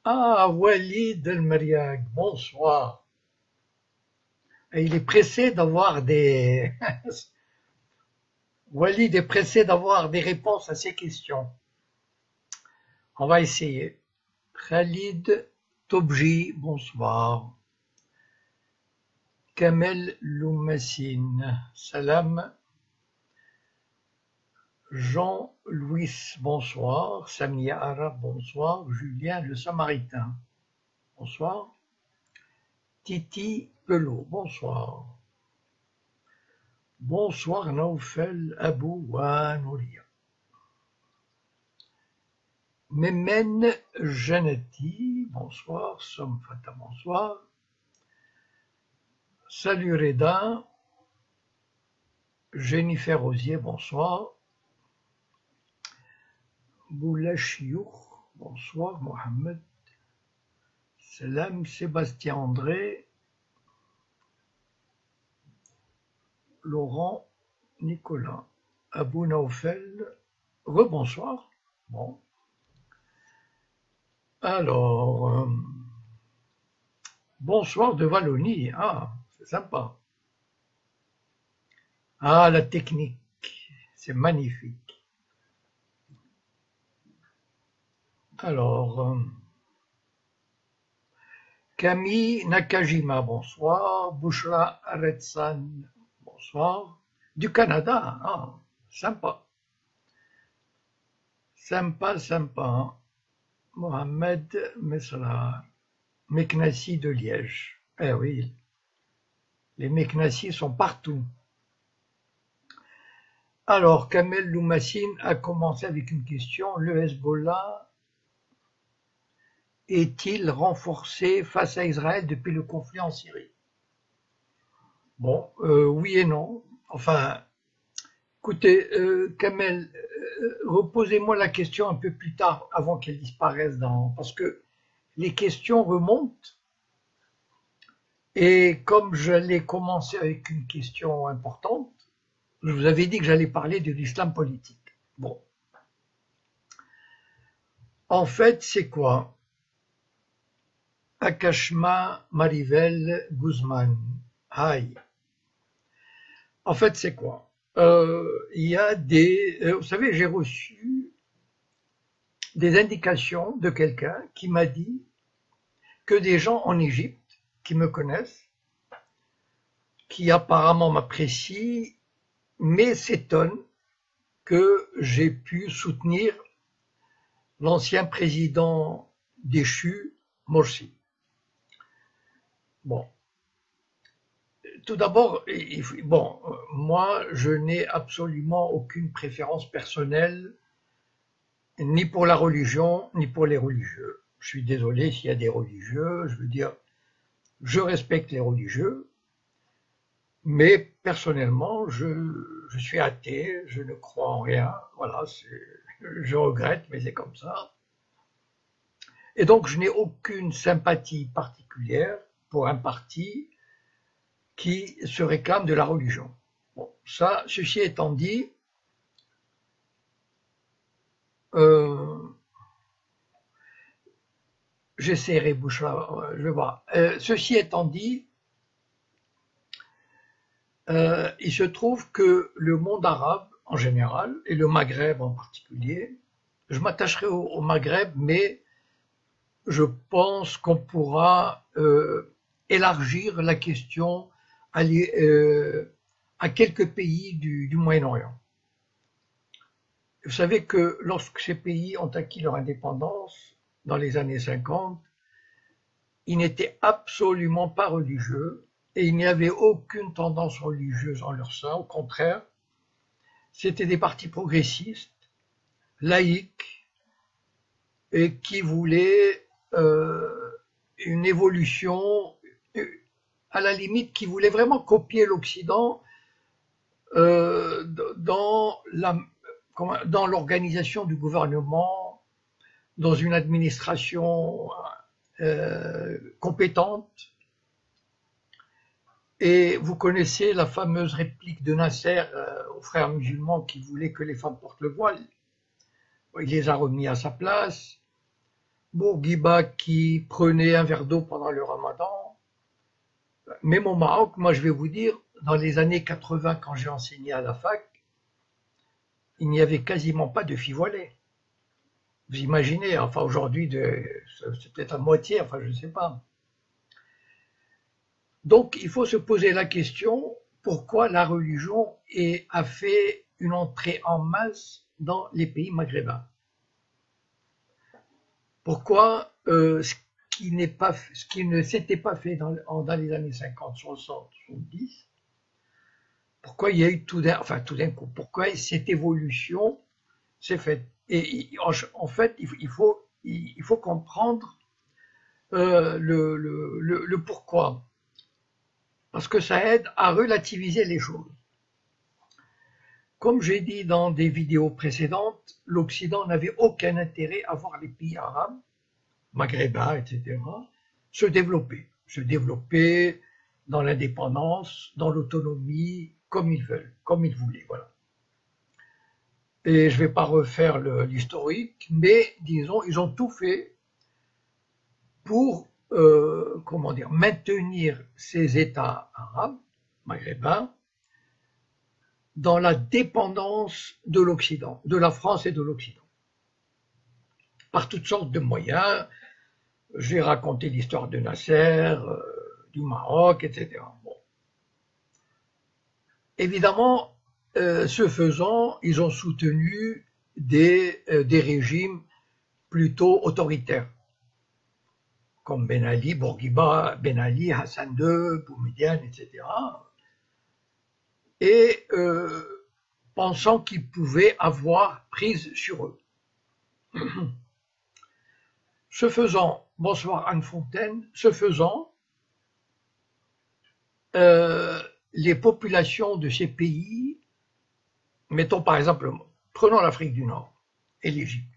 Ah, Walid El-Mariag, bonsoir. Et il est pressé d'avoir des... Walid est pressé d'avoir des réponses à ces questions. On va essayer. Khalid Tobji, bonsoir. Kamel Loumassine, salam. Jean-Louis, bonsoir. Samia Arab, bonsoir. Julien le Samaritain, bonsoir. Titi Pelot, bonsoir. Bonsoir Naoufel Abou Wanouria. Memen Janati, bonsoir. Som Fata, bonsoir. Salut Reda. Jennifer Rosier, bonsoir. Boulachiouk, bonsoir. Mohamed. Salam Sébastien André. Laurent Nicolas. Abou Naoufel. Rebonsoir. Bon. Alors, bonsoir de Wallonie. Ah, c'est sympa. Ah, la technique, c'est magnifique. Alors, Camille Nakajima, bonsoir. Bouchra Aretsan, bonsoir. Du Canada, ah, sympa. Sympa, sympa. Mohamed Mesra, Meknassi de Liège. Eh oui, les Meknassi sont partout. Alors, Kamel Loumassine a commencé avec une question. Le Hezbollah est-il renforcé face à Israël depuis le conflit en Syrie? Bon, oui et non. Enfin, écoutez, Kamel, reposez-moi la question un peu plus tard, avant qu'elle disparaisse, parce que les questions remontent. Et comme j'allais commencer avec une question importante, je vous avais dit que j'allais parler de l'islam politique. Bon. En fait, c'est quoi? Akashma Marivel Guzman. Aïe. En fait, c'est quoi? Il y a des... vous savez, j'ai reçu des indications de quelqu'un qui m'a dit que des gens en Égypte qui me connaissent, qui apparemment m'apprécient, mais s'étonnent que j'ai pu soutenir l'ancien président déchu, Morsi. Bon. Tout d'abord, bon, moi, je n'ai absolument aucune préférence personnelle, ni pour la religion, ni pour les religieux. Je suis désolé s'il y a des religieux, je veux dire, je respecte les religieux, mais personnellement, je suis athée, je ne crois en rien, voilà, je regrette, mais c'est comme ça. Et donc, je n'ai aucune sympathie particulière pour un parti qui se réclame de la religion. Bon, ça, ceci étant dit, j'essaierai, Bouchra, je vais voir. Ceci étant dit, il se trouve que le monde arabe en général, et le Maghreb en particulier, je m'attacherai au Maghreb, mais je pense qu'on pourra élargir la question à quelques pays du Moyen-Orient. Vous savez que lorsque ces pays ont acquis leur indépendance, dans les années 50, ils n'étaient absolument pas religieux et il n'y avait aucune tendance religieuse en leur sein. Au contraire, c'était des partis progressistes, laïques, et qui voulaient une évolution, à la limite, qui voulaient vraiment copier l'Occident dans l'organisation du gouvernement, dans une administration compétente. Et vous connaissez la fameuse réplique de Nasser aux frères musulmans qui voulaient que les femmes portent le voile. Il les a remis à sa place. Bourguiba qui prenait un verre d'eau pendant le ramadan. Même au Maroc, moi je vais vous dire, dans les années 80, quand j'ai enseigné à la fac, il n'y avait quasiment pas de filles voilées. Vous imaginez, enfin aujourd'hui, c'est peut-être à moitié, enfin je ne sais pas. Donc il faut se poser la question, pourquoi la religion a fait une entrée en masse dans les pays maghrébins? Pourquoi ce qui ne s'était pas fait dans les années 50, 60, 70, pourquoi il y a eu tout d'un coup, pourquoi cette évolution s'est faite? Et en fait, il faut comprendre le pourquoi. Parce que ça aide à relativiser les choses. Comme j'ai dit dans des vidéos précédentes, l'Occident n'avait aucun intérêt à voir les pays arabes, maghrébins, etc., se développer dans l'indépendance, dans l'autonomie, comme ils veulent, comme ils voulaient, voilà. Et je ne vais pas refaire l'historique, mais disons, ils ont tout fait pour comment dire, maintenir ces États arabes, maghrébins, dans la dépendance de l'Occident, de la France et de l'Occident, par toutes sortes de moyens. J'ai raconté l'histoire de Nasser, du Maroc, etc. Bon. Évidemment, ce faisant, ils ont soutenu des régimes plutôt autoritaires, comme Ben Ali, Bourguiba, Ben Ali, Hassan II, Boumedienne, etc. Et pensant qu'ils pouvaient avoir prise sur eux. Ce faisant, bonsoir Anne Fontaine, ce faisant, les populations de ces pays, mettons par exemple, prenons l'Afrique du Nord et l'Égypte,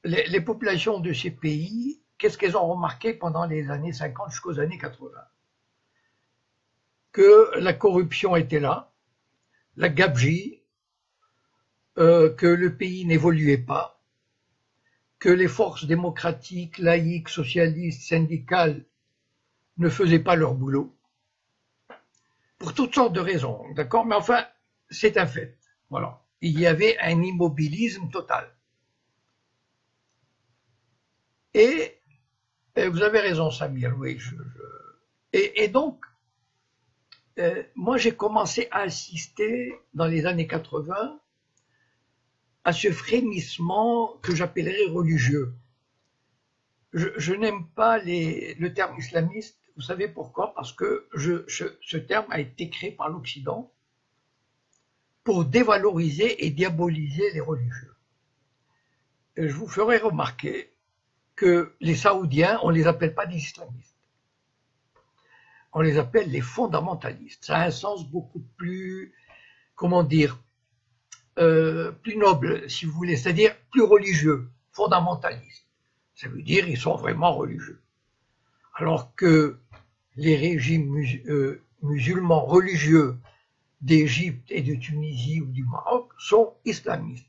les populations de ces pays, qu'est-ce qu'elles ont remarqué pendant les années 50 jusqu'aux années 80? Que la corruption était là, la gabegie, que le pays n'évoluait pas, que les forces démocratiques, laïques, socialistes, syndicales ne faisaient pas leur boulot, pour toutes sortes de raisons, d'accord? Mais enfin, c'est un fait, voilà. Il y avait un immobilisme total. Et vous avez raison, Samir, oui. Et donc, moi, j'ai commencé à assister, dans les années 80, à ce frémissement que j'appellerais religieux. Je n'aime pas le terme islamiste, vous savez pourquoi? Parce que ce terme a été créé par l'Occident pour dévaloriser et diaboliser les religieux. Et je vous ferai remarquer que les Saoudiens, on ne les appelle pas des islamistes. On les appelle les fondamentalistes. Ça a un sens beaucoup plus, comment dire, plus noble, si vous voulez, c'est-à-dire plus religieux, fondamentaliste. Ça veut dire qu'ils sont vraiment religieux. Alors que les régimes musulmans religieux d'Égypte et de Tunisie ou du Maroc sont islamistes.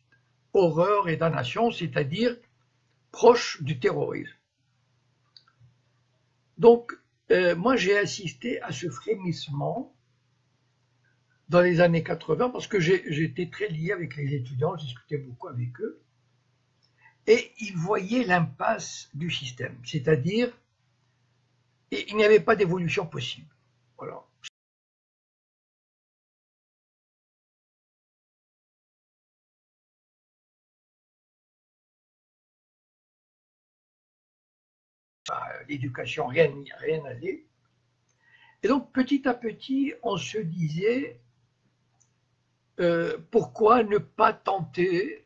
Horreur et damnation, c'est-à-dire proches du terrorisme. Donc, moi j'ai assisté à ce frémissement dans les années 80 parce que j'étais très lié avec les étudiants, je discutais beaucoup avec eux, et ils voyaient l'impasse du système, c'est-à-dire il n'y avait pas d'évolution possible. Voilà. L'éducation, rien n'allait. Et donc petit à petit, on se disait pourquoi ne pas tenter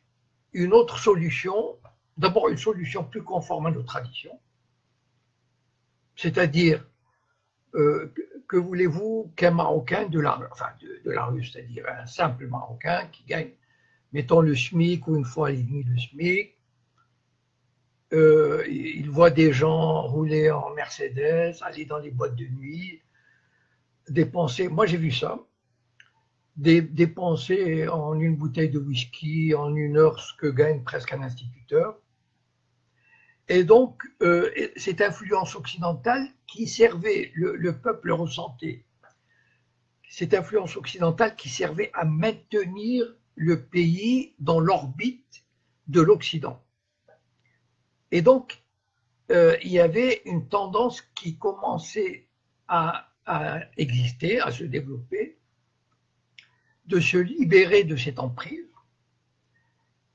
une autre solution, d'abord une solution plus conforme à nos traditions, c'est-à-dire que voulez-vous qu'un Marocain de la rue, c'est-à-dire un simple Marocain qui gagne, mettons le SMIC ou une fois et demie le SMIC, il voit des gens rouler en Mercedes, aller dans les boîtes de nuit, dépenser, moi j'ai vu ça, dépenser en une bouteille de whisky en une heure ce que gagne presque un instituteur, Et donc, cette influence occidentale qui servait, le peuple ressentait, cette influence occidentale qui servait à maintenir le pays dans l'orbite de l'Occident. Et donc, il y avait une tendance qui commençait à exister, à se développer, de se libérer de cette emprise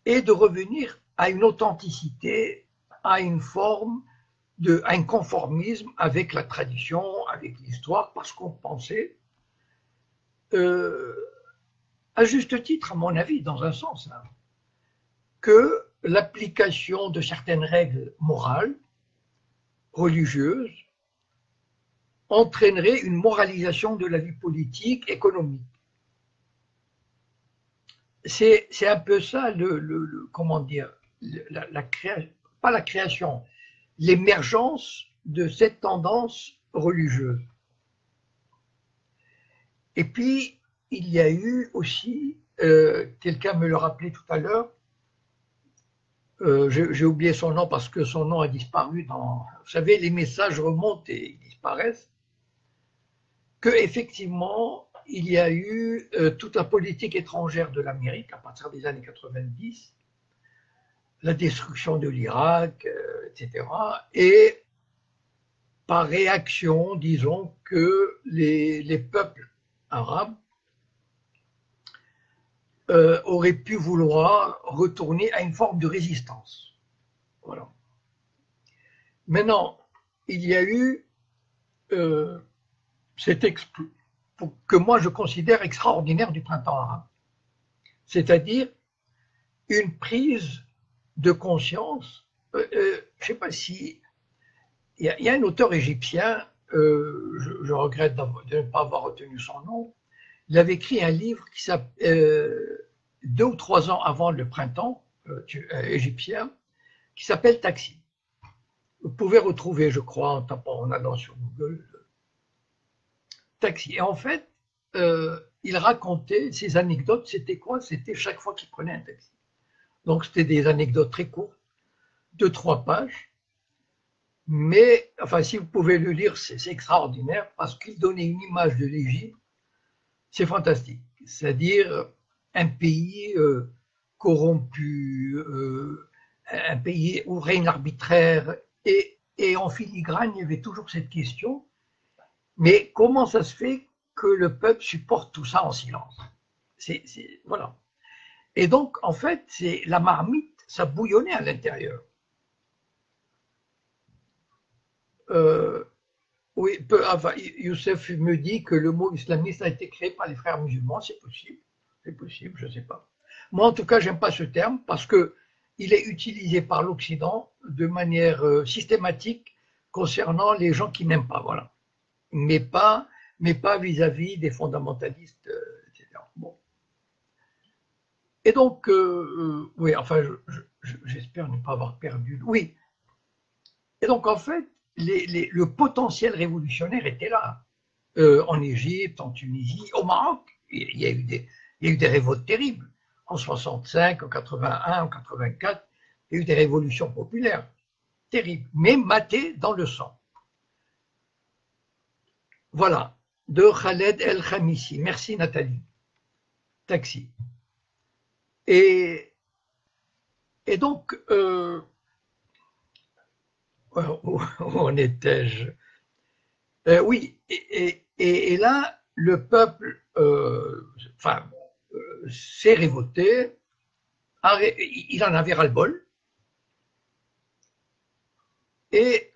et de revenir à une authenticité, à une forme, à un conformisme avec la tradition, avec l'histoire, parce qu'on pensait, à juste titre, à mon avis, dans un sens, hein, que l'application de certaines règles morales, religieuses, entraînerait une moralisation de la vie politique, économique. C'est un peu ça, comment dire, pas la création, l'émergence de cette tendance religieuse. Et puis, il y a eu aussi, quelqu'un me le rappelait tout à l'heure, j'ai oublié son nom parce que son nom a disparu dans... Vous savez, les messages remontent et ils disparaissent. Qu'effectivement, il y a eu toute la politique étrangère de l'Amérique à partir des années 90, la destruction de l'Irak, etc. Et par réaction, disons que les peuples arabes auraient pu vouloir retourner à une forme de résistance. Voilà. Maintenant, il y a eu cet exploit que moi je considère extraordinaire du printemps arabe, c'est-à-dire une prise de conscience. Je ne sais pas si... Il y a un auteur égyptien, je regrette de ne pas avoir retenu son nom, il avait écrit un livre qui s'appelle 2 ou 3 ans avant le printemps égyptien, qui s'appelle Taxi. Vous pouvez retrouver, je crois, en allant sur Google, Taxi. Et en fait, il racontait ses anecdotes. C'était quoi? C'était chaque fois qu'il prenait un taxi. Donc c'était des anecdotes très courtes, 2-3 pages. Mais, enfin, si vous pouvez le lire, c'est extraordinaire parce qu'il donnait une image de l'Égypte. C'est fantastique. C'est-à-dire un pays corrompu, un pays où règne l'arbitraire, et en filigrane, il y avait toujours cette question, mais comment ça se fait que le peuple supporte tout ça en silence? Voilà. Et donc, en fait, la marmite, ça bouillonnait à l'intérieur. Oui, Youssef me dit que le mot islamiste a été créé par les frères musulmans. C'est possible, je ne sais pas. Moi, en tout cas, j'aime pas ce terme parce que il est utilisé par l'Occident de manière systématique concernant les gens qui n'aiment pas, voilà. Mais pas vis-à-vis des fondamentalistes, etc. Bon. Et donc, oui, enfin, j'espère ne pas avoir perdu. Oui. Et donc, en fait, le potentiel révolutionnaire était là. En Égypte, en Tunisie, au Maroc, il y a eu des révoltes terribles. En 65, en 81, en 84, il y a eu des révolutions populaires terribles, mais matées dans le sang. Voilà, de Khaled El Khamissi. Merci Nathalie. Taxi. Et donc, où en étais-je? Oui, et là, le peuple s'est révolté, il en avait ras-le-bol, et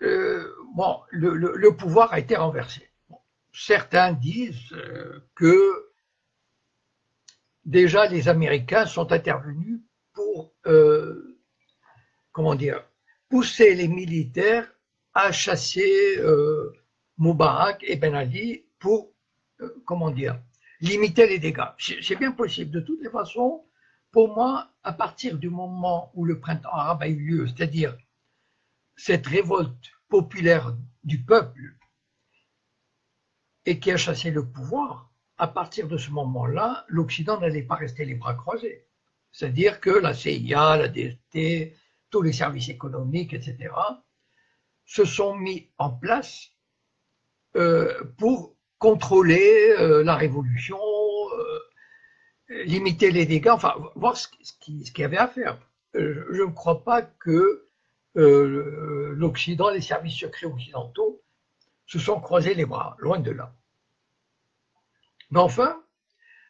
bon, le pouvoir a été renversé. Bon, certains disent que déjà les Américains sont intervenus pour, comment dire, pousser les militaires à chasser Moubarak et Ben Ali pour, comment dire, limiter les dégâts. C'est bien possible. De toutes les façons, pour moi, à partir du moment où le printemps arabe a eu lieu, c'est-à-dire cette révolte populaire du peuple et qui a chassé le pouvoir, à partir de ce moment-là, l'Occident n'allait pas rester les bras croisés. C'est-à-dire que la CIA, la DST, tous les services économiques, etc., se sont mis en place pour contrôler la révolution, limiter les dégâts, enfin, voir ce qu'il y avait à faire. Je ne crois pas que l'Occident, les services secrets occidentaux, se sont croisés les bras, loin de là. Mais enfin,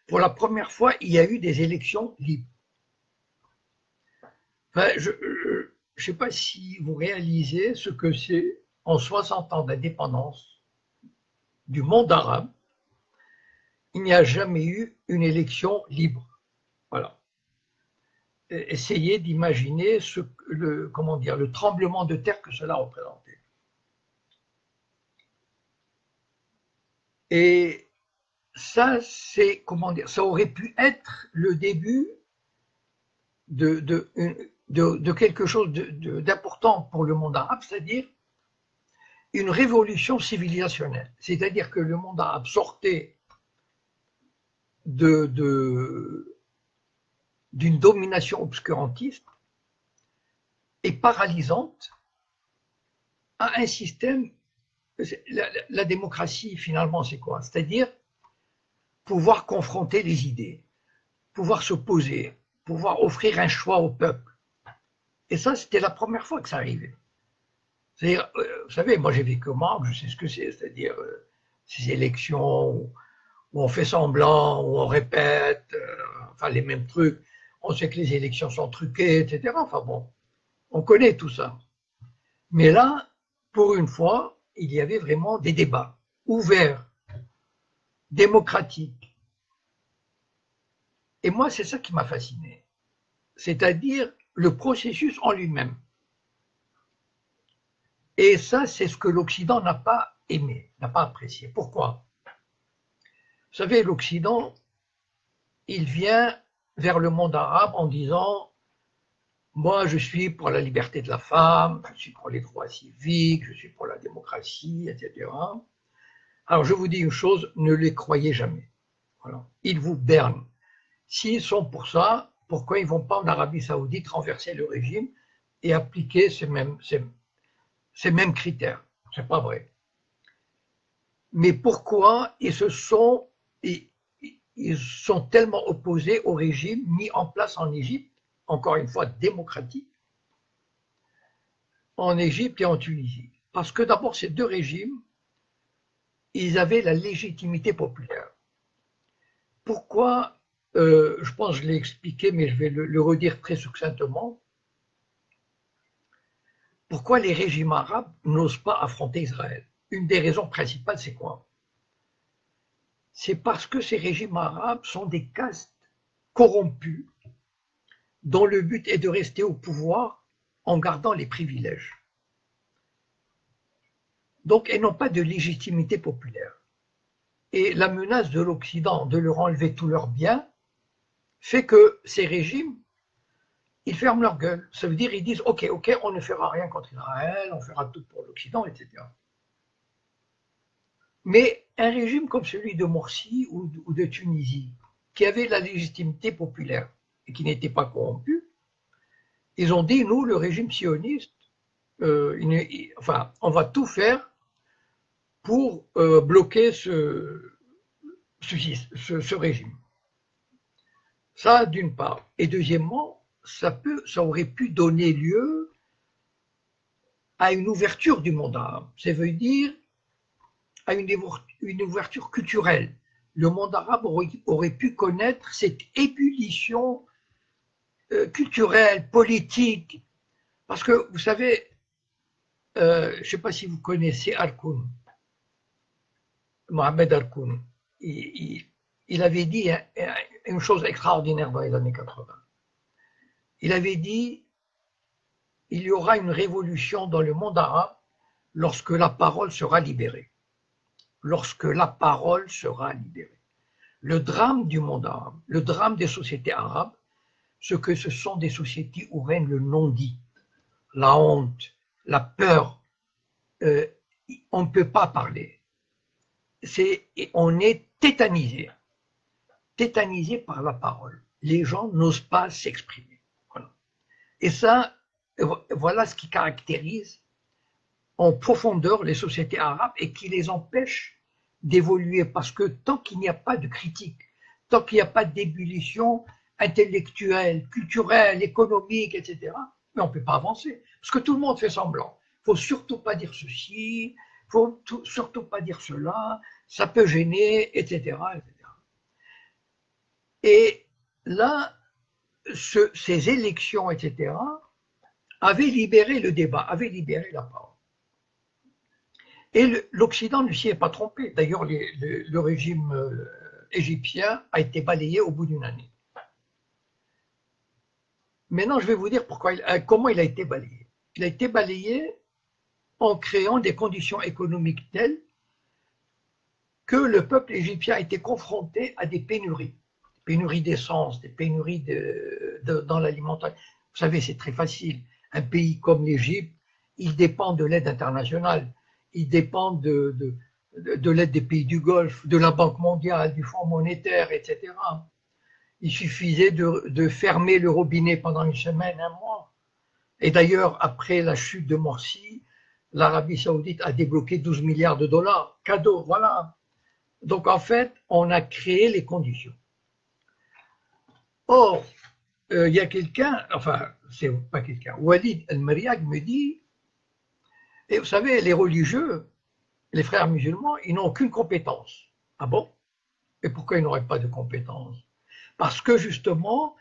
pour la première fois, il y a eu des élections libres. Enfin, je ne sais pas si vous réalisez ce que c'est en 60 ans d'indépendance du monde arabe, il n'y a jamais eu une élection libre. Voilà. Essayez d'imaginer le tremblement de terre que cela représentait. Et ça, c'est, comment dire, ça aurait pu être le début de quelque chose d'important pour le monde arabe, c'est-à-dire une révolution civilisationnelle. C'est-à-dire que le monde arabe sortait d'une domination obscurantiste et paralysante à un système. La démocratie, finalement, c'est quoi? C'est-à-dire pouvoir confronter les idées, pouvoir s'opposer, pouvoir offrir un choix au peuple. Et ça, c'était la première fois que ça arrivait. C'est-à-dire, vous savez, moi j'ai vécu au Maroc, je sais ce que c'est-à-dire ces élections où on fait semblant, où on répète, enfin les mêmes trucs, on sait que les élections sont truquées, etc. Enfin bon, on connaît tout ça. Mais là, pour une fois, il y avait vraiment des débats ouverts, démocratiques. Et moi, c'est ça qui m'a fasciné. C'est-à-dire le processus en lui-même. Et ça, c'est ce que l'Occident n'a pas aimé, n'a pas apprécié. Pourquoi? Vous savez, l'Occident, il vient vers le monde arabe en disant « Moi, je suis pour la liberté de la femme, je suis pour les droits civiques, je suis pour la démocratie, etc. » Alors, je vous dis une chose, ne les croyez jamais. Voilà. Ils vous bernent. S'ils sont pour ça, pourquoi ils ne vont pas en Arabie Saoudite renverser le régime et appliquer ces mêmes critères? C'est pas vrai. Mais pourquoi ils sont tellement opposés au régime mis en place en Égypte, encore une fois démocratique, en Égypte et en Tunisie? Parce que d'abord, ces deux régimes, ils avaient la légitimité populaire. Pourquoi? Je pense que je l'ai expliqué, mais je vais le redire très succinctement. Pourquoi les régimes arabes n'osent pas affronter Israël? Une des raisons principales, c'est quoi? C'est parce que ces régimes arabes sont des castes corrompues dont le but est de rester au pouvoir en gardant les privilèges. Donc, elles n'ont pas de légitimité populaire. Et la menace de l'Occident de leur enlever tous leurs biens fait que ces régimes, ils ferment leur gueule. Ça veut dire ils disent ok, on ne fera rien contre Israël, on fera tout pour l'Occident, etc. Mais un régime comme celui de Morsi ou de Tunisie, qui avait la légitimité populaire et qui n'était pas corrompu, ils ont dit nous, le régime sioniste, on va tout faire pour bloquer ce régime. Ça, d'une part. Et deuxièmement, ça aurait pu donner lieu à une ouverture du monde arabe. Ça veut dire à une ouverture culturelle. Le monde arabe aurait pu connaître cette ébullition culturelle, politique. Parce que, vous savez, je ne sais pas si vous connaissez Harkoun, Mohamed Harkoun. Il avait dit une chose extraordinaire dans les années 80. Il avait dit il y aura une révolution dans le monde arabe lorsque la parole sera libérée. Lorsque la parole sera libérée. Le drame du monde arabe, le drame des sociétés arabes, c'est que ce sont des sociétés où règne le non-dit, la honte, la peur. On ne peut pas parler. On est tétanisé par la parole. Les gens n'osent pas s'exprimer. Voilà. Et ça, Voilà ce qui caractérise en profondeur les sociétés arabes et qui les empêche d'évoluer, parce que tant qu'il n'y a pas de critique, tant qu'il n'y a pas d'ébullition intellectuelle, culturelle, économique, etc., mais on ne peut pas avancer, parce que tout le monde fait semblant. Il ne faut surtout pas dire ceci, il ne faut surtout pas dire cela, ça peut gêner, etc., etc. Et là, ces élections, etc., avaient libéré le débat, avaient libéré la parole. Et l'Occident ne s'y est pas trompé. D'ailleurs, le régime égyptien a été balayé au bout d'une année. Maintenant, je vais vous dire comment il a été balayé. Il a été balayé en créant des conditions économiques telles que le peuple égyptien a été confronté à des pénuries d'essence, des pénuries dans l'alimentation. Vous savez, c'est très facile. Un pays comme l'Égypte, il dépend de l'aide internationale, il dépend de l'aide des pays du Golfe, de la Banque mondiale, du Fonds monétaire, etc. Il suffisait de fermer le robinet pendant une semaine, un mois. Et d'ailleurs, après la chute de Morsi, l'Arabie Saoudite a débloqué 12 milliards de dollars. Cadeau, voilà. Donc en fait, on a créé les conditions. Or, il y a quelqu'un, enfin, c'est pas quelqu'un, Walid El-Meriag me dit, et vous savez, les religieux, les frères musulmans, ils n'ont aucune compétence. Ah bon? Et pourquoi ils n'auraient pas de compétence? Parce que justement,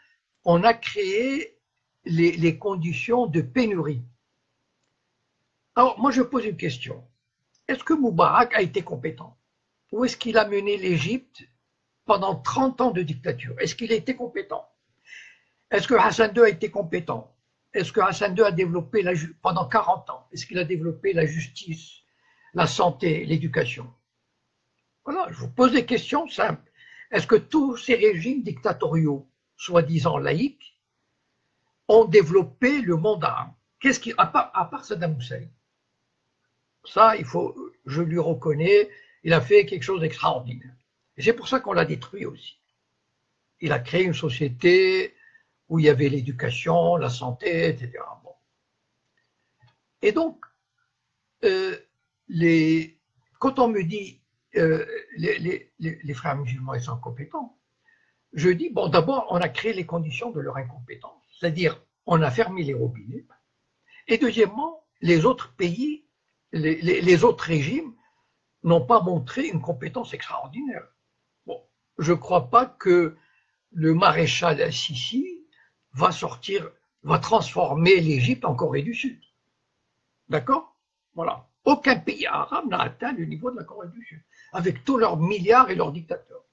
on a créé les conditions de pénurie. Alors, moi, je pose une question. Est-ce que Moubarak a été compétent? Ou est-ce qu'il a mené l'Égypte pendant 30 ans de dictature? Est-ce qu'il a été compétent? Est-ce que Hassan II a été compétent? Est-ce que Hassan II a développé pendant 40 ans? Est-ce qu'il a développé la justice, la santé, l'éducation? Voilà, je vous pose des questions simples. Est-ce que tous ces régimes dictatoriaux, soi-disant laïques, ont développé le monde arabe? Qu'est-ce qui, à part Saddam Hussein, ça, je lui reconnais, il a fait quelque chose d'extraordinaire. Et c'est pour ça qu'on l'a détruit aussi. Il a créé une société où il y avait l'éducation, la santé, etc. Bon. Et donc, quand on me dit les frères musulmans, ils sont incompétents, je dis, bon, d'abord, on a créé les conditions de leur incompétence, c'est-à-dire, on a fermé les robinets, et deuxièmement, les autres pays, les autres régimes n'ont pas montré une compétence extraordinaire. Bon, je ne crois pas que le maréchal al-Sisi va transformer l'Égypte en Corée du Sud. D'accord? Voilà. Aucun pays arabe n'a atteint le niveau de la Corée du Sud, avec tous leurs milliards et leurs dictateurs.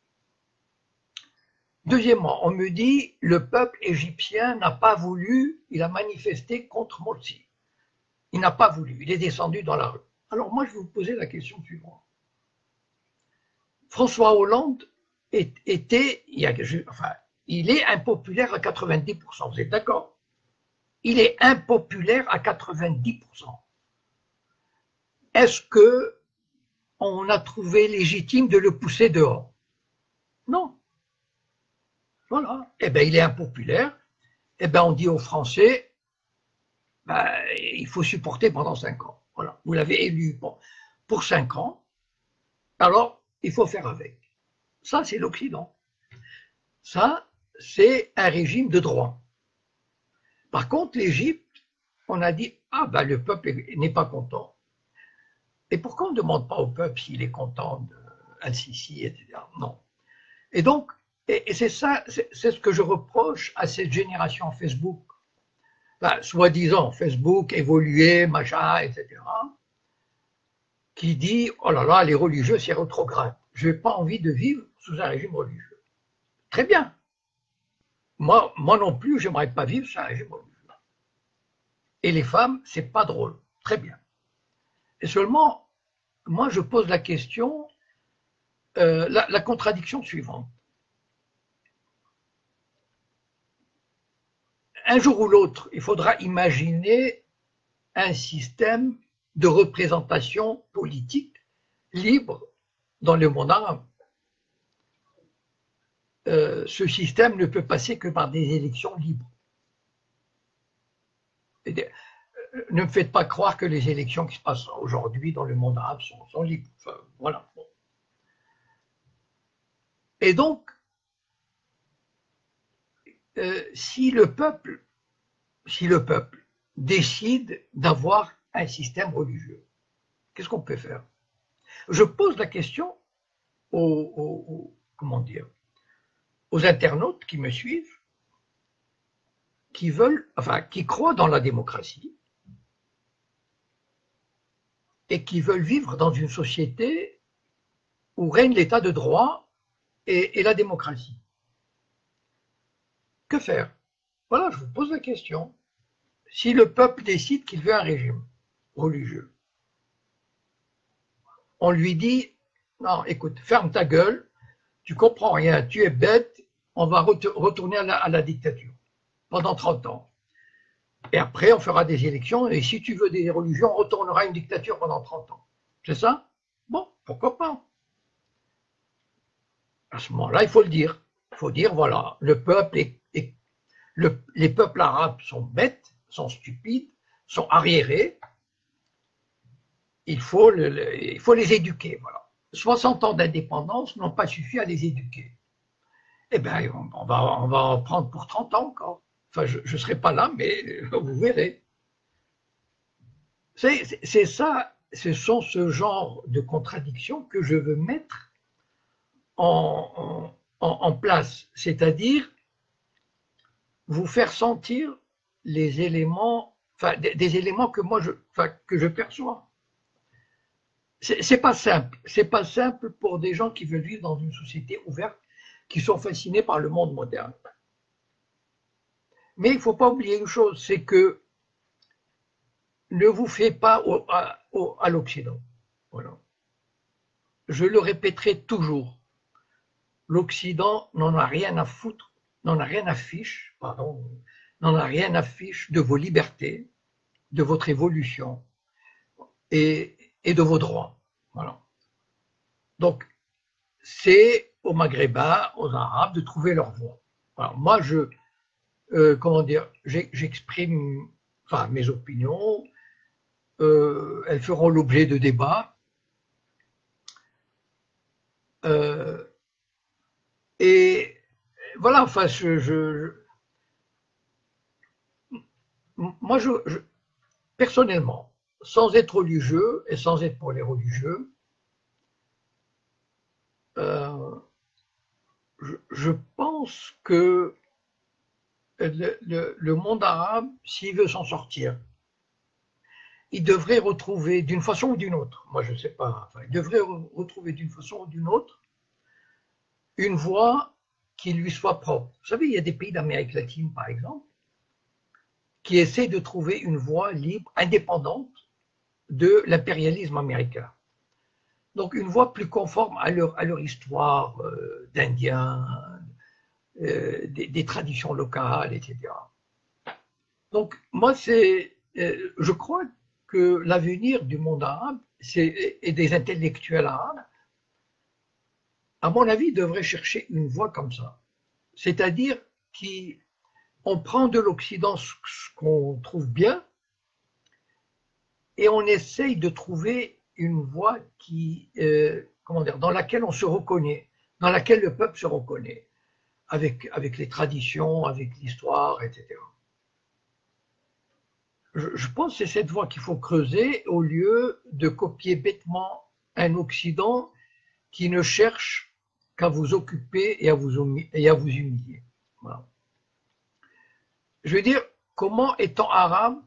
Deuxièmement, on me dit, le peuple égyptien n'a pas voulu, il a manifesté contre Morsi. Il n'a pas voulu, il est descendu dans la rue. Alors moi, je vais vous poser la question suivante. François Hollande il est impopulaire à 90%, vous êtes d'accord? Il est impopulaire à 90%. Est-ce qu'on a trouvé légitime de le pousser dehors? Non. Voilà. Eh bien, il est impopulaire. Eh bien, on dit aux Français, ben, il faut supporter pendant 5 ans. Voilà. Vous l'avez élu pour 5 ans. Alors, il faut faire avec. Ça, c'est l'Occident. Ça, c'est un régime de droit. Par contre, l'Égypte, on a dit, ah ben, le peuple n'est pas content. Et pourquoi on ne demande pas au peuple s'il est content d'Al-Sisi, etc. Non. Et donc, et c'est ça, c'est ce que je reproche à cette génération Facebook. Ben, soi-disant, Facebook, évolué, machin, etc. Qui dit, oh là là, les religieux, c'est rétrograde. Je n'ai pas envie de vivre sous un régime religieux. Très bien. Moi non plus, j'aimerais pas vivre sous un régime religieux. Et les femmes, c'est pas drôle. Très bien. Et seulement, moi, je pose la question, la contradiction suivante. Un jour ou l'autre, il faudra imaginer un système de représentation politique libre dans le monde arabe. Ce système ne peut passer que par des élections libres. Ne me faites pas croire que les élections qui se passent aujourd'hui dans le monde arabe sont libres. Enfin, voilà. Et donc, si le peuple décide d'avoir un système religieux, qu'est-ce qu'on peut faire? Je pose la question comment dire, aux internautes qui me suivent, qui veulent, enfin, qui croient dans la démocratie et qui veulent vivre dans une société où règne l'état de droit et la démocratie. Que faire? Voilà, je vous pose la question. Si le peuple décide qu'il veut un régime religieux, on lui dit, non, écoute, ferme ta gueule, tu comprends rien, tu es bête, on va retourner à la dictature pendant 30 ans. Et après, on fera des élections, et si tu veux des religions, on retournera à une dictature pendant 30 ans. C'est ça? Bon, pourquoi pas? À ce moment-là, il faut le dire. Il faut dire, voilà, le peuple les peuples arabes sont bêtes, sont stupides, sont arriérés. Il faut les éduquer. Voilà. 60 ans d'indépendance n'ont pas suffi à les éduquer. Eh bien, on va en prendre pour 30 ans encore. Enfin, je ne serai pas là, mais vous verrez. C'est ça, ce sont ce genre de contradictions que je veux mettre en place. C'est-à-dire vous faire sentir les éléments, enfin, des éléments que moi que je perçois. C'est pas simple. C'est pas simple pour des gens qui veulent vivre dans une société ouverte, qui sont fascinés par le monde moderne. Mais il ne faut pas oublier une chose, c'est que ne vous fiez pas à l'Occident. Voilà. Je le répéterai toujours. L'Occident n'en a rien à foutre, n'en a rien à fiche, pardon, n'en a rien à fiche de vos libertés, de votre évolution et de vos droits. Voilà. Donc, c'est aux Maghrébins, aux Arabes de trouver leur voie. Alors, moi, comment dire, j'exprime, enfin, mes opinions, elles feront l'objet de débats. Et voilà, enfin, moi, personnellement, sans être religieux et sans être pour les religieux, je pense que le monde arabe, s'il veut s'en sortir, il devrait retrouver d'une façon ou d'une autre, moi je ne sais pas, enfin, il devrait retrouver d'une façon ou d'une autre une voie qui lui soit propre. Vous savez, il y a des pays d'Amérique latine, par exemple, qui essaient de trouver une voie libre, indépendante de l'impérialisme américain. Donc une voie plus conforme à leur histoire d'Indiens, des traditions locales, etc. Donc moi, je crois que l'avenir du monde arabe et des intellectuels arabes, à mon avis, devrait chercher une voie comme ça. C'est-à-dire qu'on prend de l'Occident ce qu'on trouve bien et on essaye de trouver une voie comment dire, dans laquelle on se reconnaît, dans laquelle le peuple se reconnaît, avec les traditions, avec l'histoire, etc. Je pense que c'est cette voie qu'il faut creuser au lieu de copier bêtement un Occident qui ne cherche qu'à vous occuper et à vous humilier. Voilà. Je veux dire, comment étant arabe,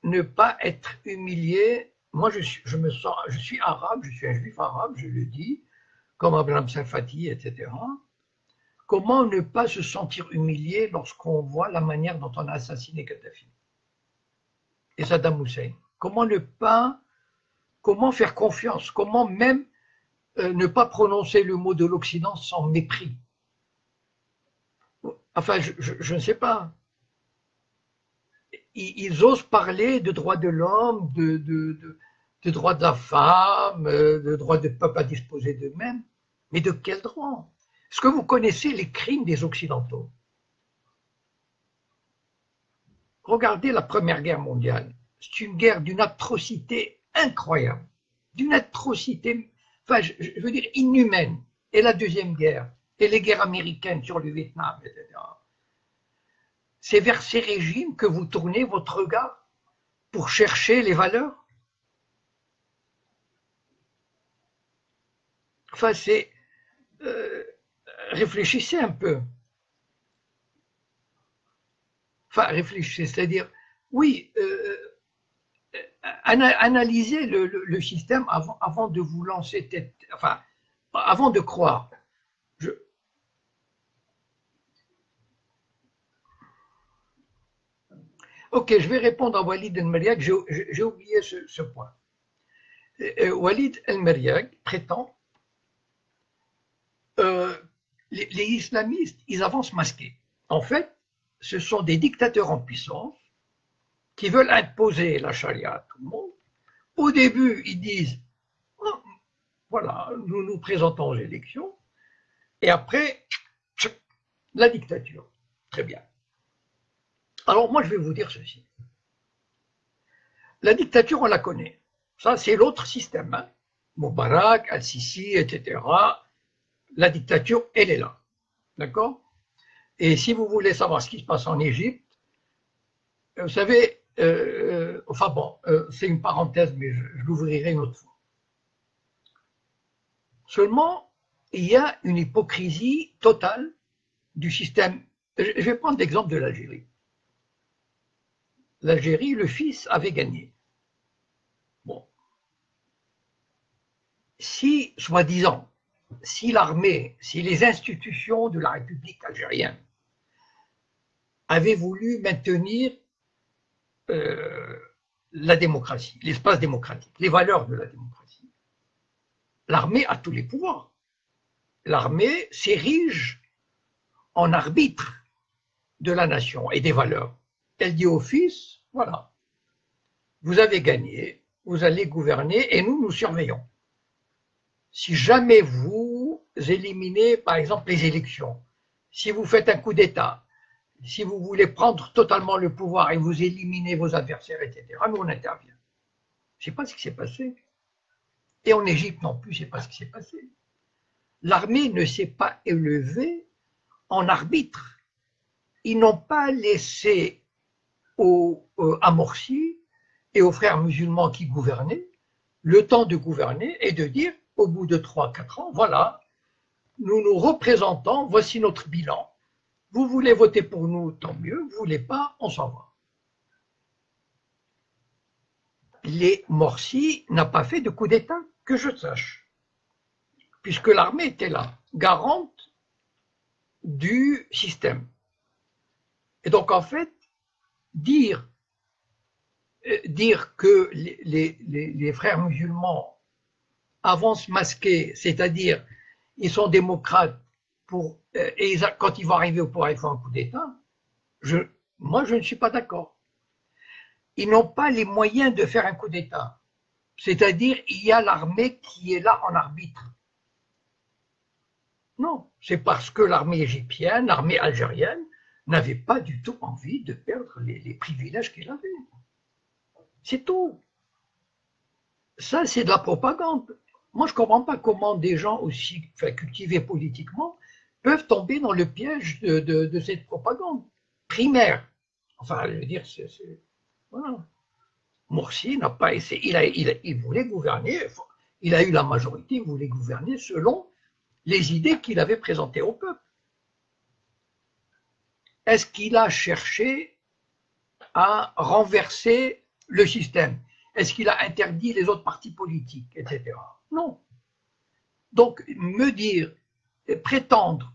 ne pas être humilié? Moi, je suis arabe, je suis un juif arabe, je le dis, comme Abraham Sarfati, etc. Comment ne pas se sentir humilié lorsqu'on voit la manière dont on a assassiné Kadhafi et Saddam Hussein? Comment faire confiance? Comment même ne pas prononcer le mot de l'Occident sans mépris? Enfin, je ne sais pas. Ils osent parler de droits de l'homme, de droits de la femme, de droits du peuple à disposer d'eux-mêmes. Mais de quel droit? Est-ce que vous connaissez les crimes des Occidentaux? Regardez la Première Guerre mondiale. C'est une guerre d'une atrocité incroyable, d'une atrocité, enfin, je veux dire, inhumaine. Et la Deuxième Guerre, et les guerres américaines sur le Vietnam, etc. C'est vers ces régimes que vous tournez votre regard pour chercher les valeurs. Enfin, c'est... réfléchissez un peu. Enfin, réfléchissez, c'est-à-dire, oui, analysez le système avant de vous lancer tête, enfin, avant de croire. Je... Ok, je vais répondre à Walid El-Meriag, j'ai oublié ce point. Walid El-Meriag prétend les islamistes, ils avancent masqués. En fait, ce sont des dictateurs en puissance qui veulent imposer la charia à tout le monde. Au début, ils disent oh, voilà, nous nous présentons aux élections, et après, la dictature. Très bien. Alors moi, je vais vous dire ceci. La dictature, on la connaît. Ça, c'est l'autre système. Hein. Moubarak, Al-Sisi, etc. La dictature, elle est là. D'accord? Et si vous voulez savoir ce qui se passe en Égypte, vous savez, enfin bon, c'est une parenthèse, mais je l'ouvrirai une autre fois. Seulement, il y a une hypocrisie totale du système. Je vais prendre l'exemple de l'Algérie. L'Algérie, le fils avait gagné. Bon. Si, soi-disant, si l'armée, si les institutions de la République algérienne avaient voulu maintenir la démocratie, l'espace démocratique, les valeurs de la démocratie, l'armée a tous les pouvoirs. L'armée s'érige en arbitre de la nation et des valeurs. Elle dit au fils, voilà, vous avez gagné, vous allez gouverner et nous, nous surveillons. Si jamais vous éliminez, par exemple, les élections, si vous faites un coup d'État, si vous voulez prendre totalement le pouvoir et vous éliminez vos adversaires, etc., nous, on intervient. Je ne sais pas ce qui s'est passé. Et en Égypte non plus, je ne sais pas ce qui s'est passé. L'armée ne s'est pas élevée en arbitre. Ils n'ont pas laissé à Morsi et aux frères musulmans qui gouvernaient le temps de gouverner et de dire, au bout de 3-4 ans, voilà, nous nous représentons, voici notre bilan. Vous voulez voter pour nous, tant mieux, vous ne voulez pas, on s'en va. Les Morsi n'a pas fait de coup d'État, que je sache, puisque l'armée était là, garante du système. Et donc, en fait, dire que les frères musulmans avancent masqués, c'est-à-dire ils sont démocrates et quand ils vont arriver au pouvoir, ils font un coup d'État, moi je ne suis pas d'accord. Ils n'ont pas les moyens de faire un coup d'État. C'est-à-dire il y a l'armée qui est là en arbitre. Non, c'est parce que l'armée égyptienne, l'armée algérienne, n'avait pas du tout envie de perdre les privilèges qu'elle avait. C'est tout. Ça, c'est de la propagande. Moi, je ne comprends pas comment des gens aussi cultivés politiquement peuvent tomber dans le piège de cette propagande primaire. Enfin, je veux dire, voilà. Morsi n'a pas essayé, il voulait gouverner, il a eu la majorité, il voulait gouverner selon les idées qu'il avait présentées au peuple. Est-ce qu'il a cherché à renverser le système? Est-ce qu'il a interdit les autres partis politiques, etc.? Non. Donc, me dire, prétendre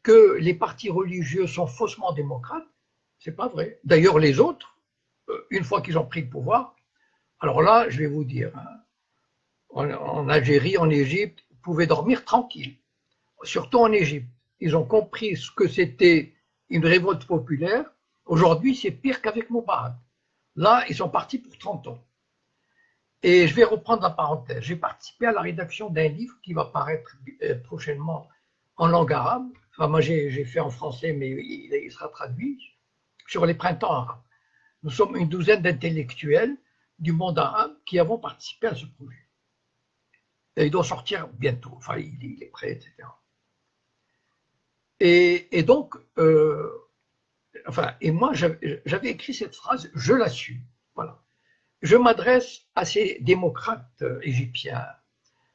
que les partis religieux sont faussement démocrates, c'est pas vrai. D'ailleurs, les autres, une fois qu'ils ont pris le pouvoir, alors là, je vais vous dire, hein, en Algérie, en Égypte, vous pouvez dormir tranquille. Surtout en Égypte. Ils ont compris ce que c'était une révolte populaire. Aujourd'hui, c'est pire qu'avec Moubarak. Là, ils sont partis pour 30 ans. Et je vais reprendre la parenthèse. J'ai participé à la rédaction d'un livre qui va paraître prochainement en langue arabe. Enfin, moi, j'ai fait en français, mais il sera traduit sur les printemps arabes. Nous sommes une douzaine d'intellectuels du monde arabe qui avons participé à ce projet. Et il doit sortir bientôt, enfin il est prêt, etc. Et donc, et moi j'avais écrit cette phrase, je la suis, voilà. Je m'adresse à ces démocrates égyptiens,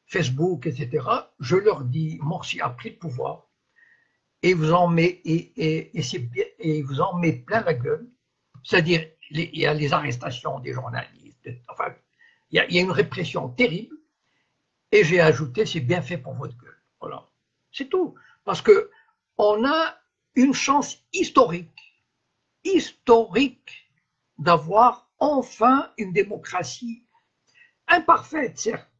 Facebook, etc. Je leur dis, Morsi a pris le pouvoir et vous en met, et vous en met plein la gueule. C'est-à-dire, il y a les arrestations des journalistes, enfin, il y a une répression terrible. Et j'ai ajouté, c'est bien fait pour votre gueule. Voilà, c'est tout. Parce que on a une chance historique d'avoir enfin une démocratie imparfaite, certes,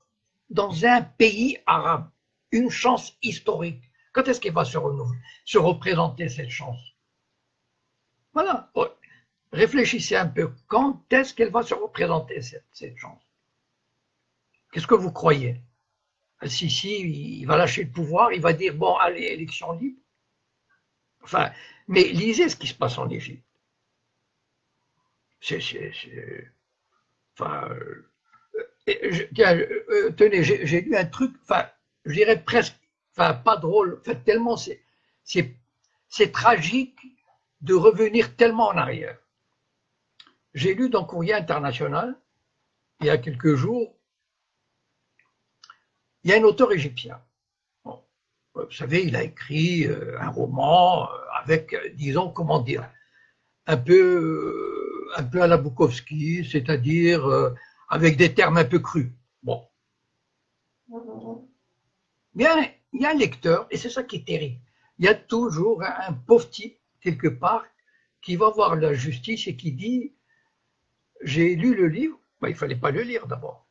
dans un pays arabe. Une chance historique. Quand est-ce qu'elle va se représenter cette chance? Voilà. Réfléchissez un peu. Quand est-ce qu'elle va se représenter cette chance? Qu'est-ce que vous croyez? Si, il va lâcher le pouvoir, il va dire, bon, allez, élection libre. Enfin, mais lisez ce qui se passe en Égypte. Enfin, tenez, j'ai lu un truc, enfin, je dirais presque, enfin, pas drôle, enfin, tellement c'est tragique de revenir tellement en arrière. J'ai lu dans Courrier International, il y a quelques jours, il y a un auteur égyptien. Bon, vous savez, il a écrit un roman avec, disons, comment dire, un peu à la Bukowski, c'est-à-dire avec des termes un peu crus. Bon. Bien, il y a un lecteur, et c'est ça qui est terrible. Il y a toujours un pauvre type, quelque part, qui va voir la justice et qui dit « J'ai lu le livre », ben, il ne fallait pas le lire d'abord.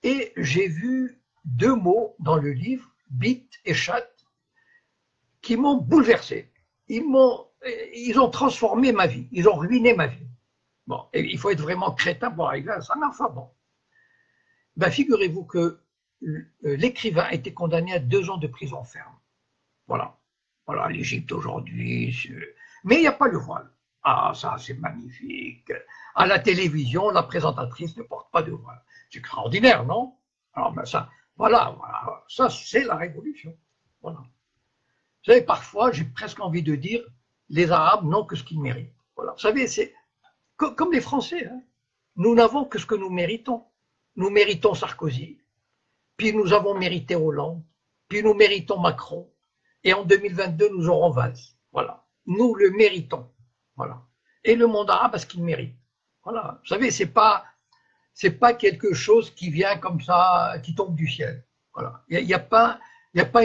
Et j'ai vu deux mots dans le livre, bite et chat, qui m'ont bouleversé. Ils ont transformé ma vie, ils ont ruiné ma vie. Bon, et il faut être vraiment crétin pour arriver à ça, mais enfin bon. Ben, figurez-vous que l'écrivain a été condamné à 2 ans de prison ferme. Voilà. Voilà, l'Égypte aujourd'hui. Mais il n'y a pas le voile. Ah, ça, c'est magnifique. À la télévision, la présentatrice ne porte pas de voile. C'est extraordinaire, non? Alors, ben ça, voilà, ça, c'est la révolution. Voilà. Vous savez, parfois, j'ai presque envie de dire, les Arabes n'ont que ce qu'ils méritent. Voilà. Vous savez, c'est comme les Français. Hein. Nous n'avons que ce que nous méritons. Nous méritons Sarkozy, puis nous avons mérité Hollande, puis nous méritons Macron, et en 2022, nous aurons Valls. Voilà. Nous le méritons. Voilà. Et le monde arabe a ce qu'il mérite. Voilà. Vous savez, c'est pas quelque chose qui vient comme ça, qui tombe du ciel. Voilà. Il n'y a pas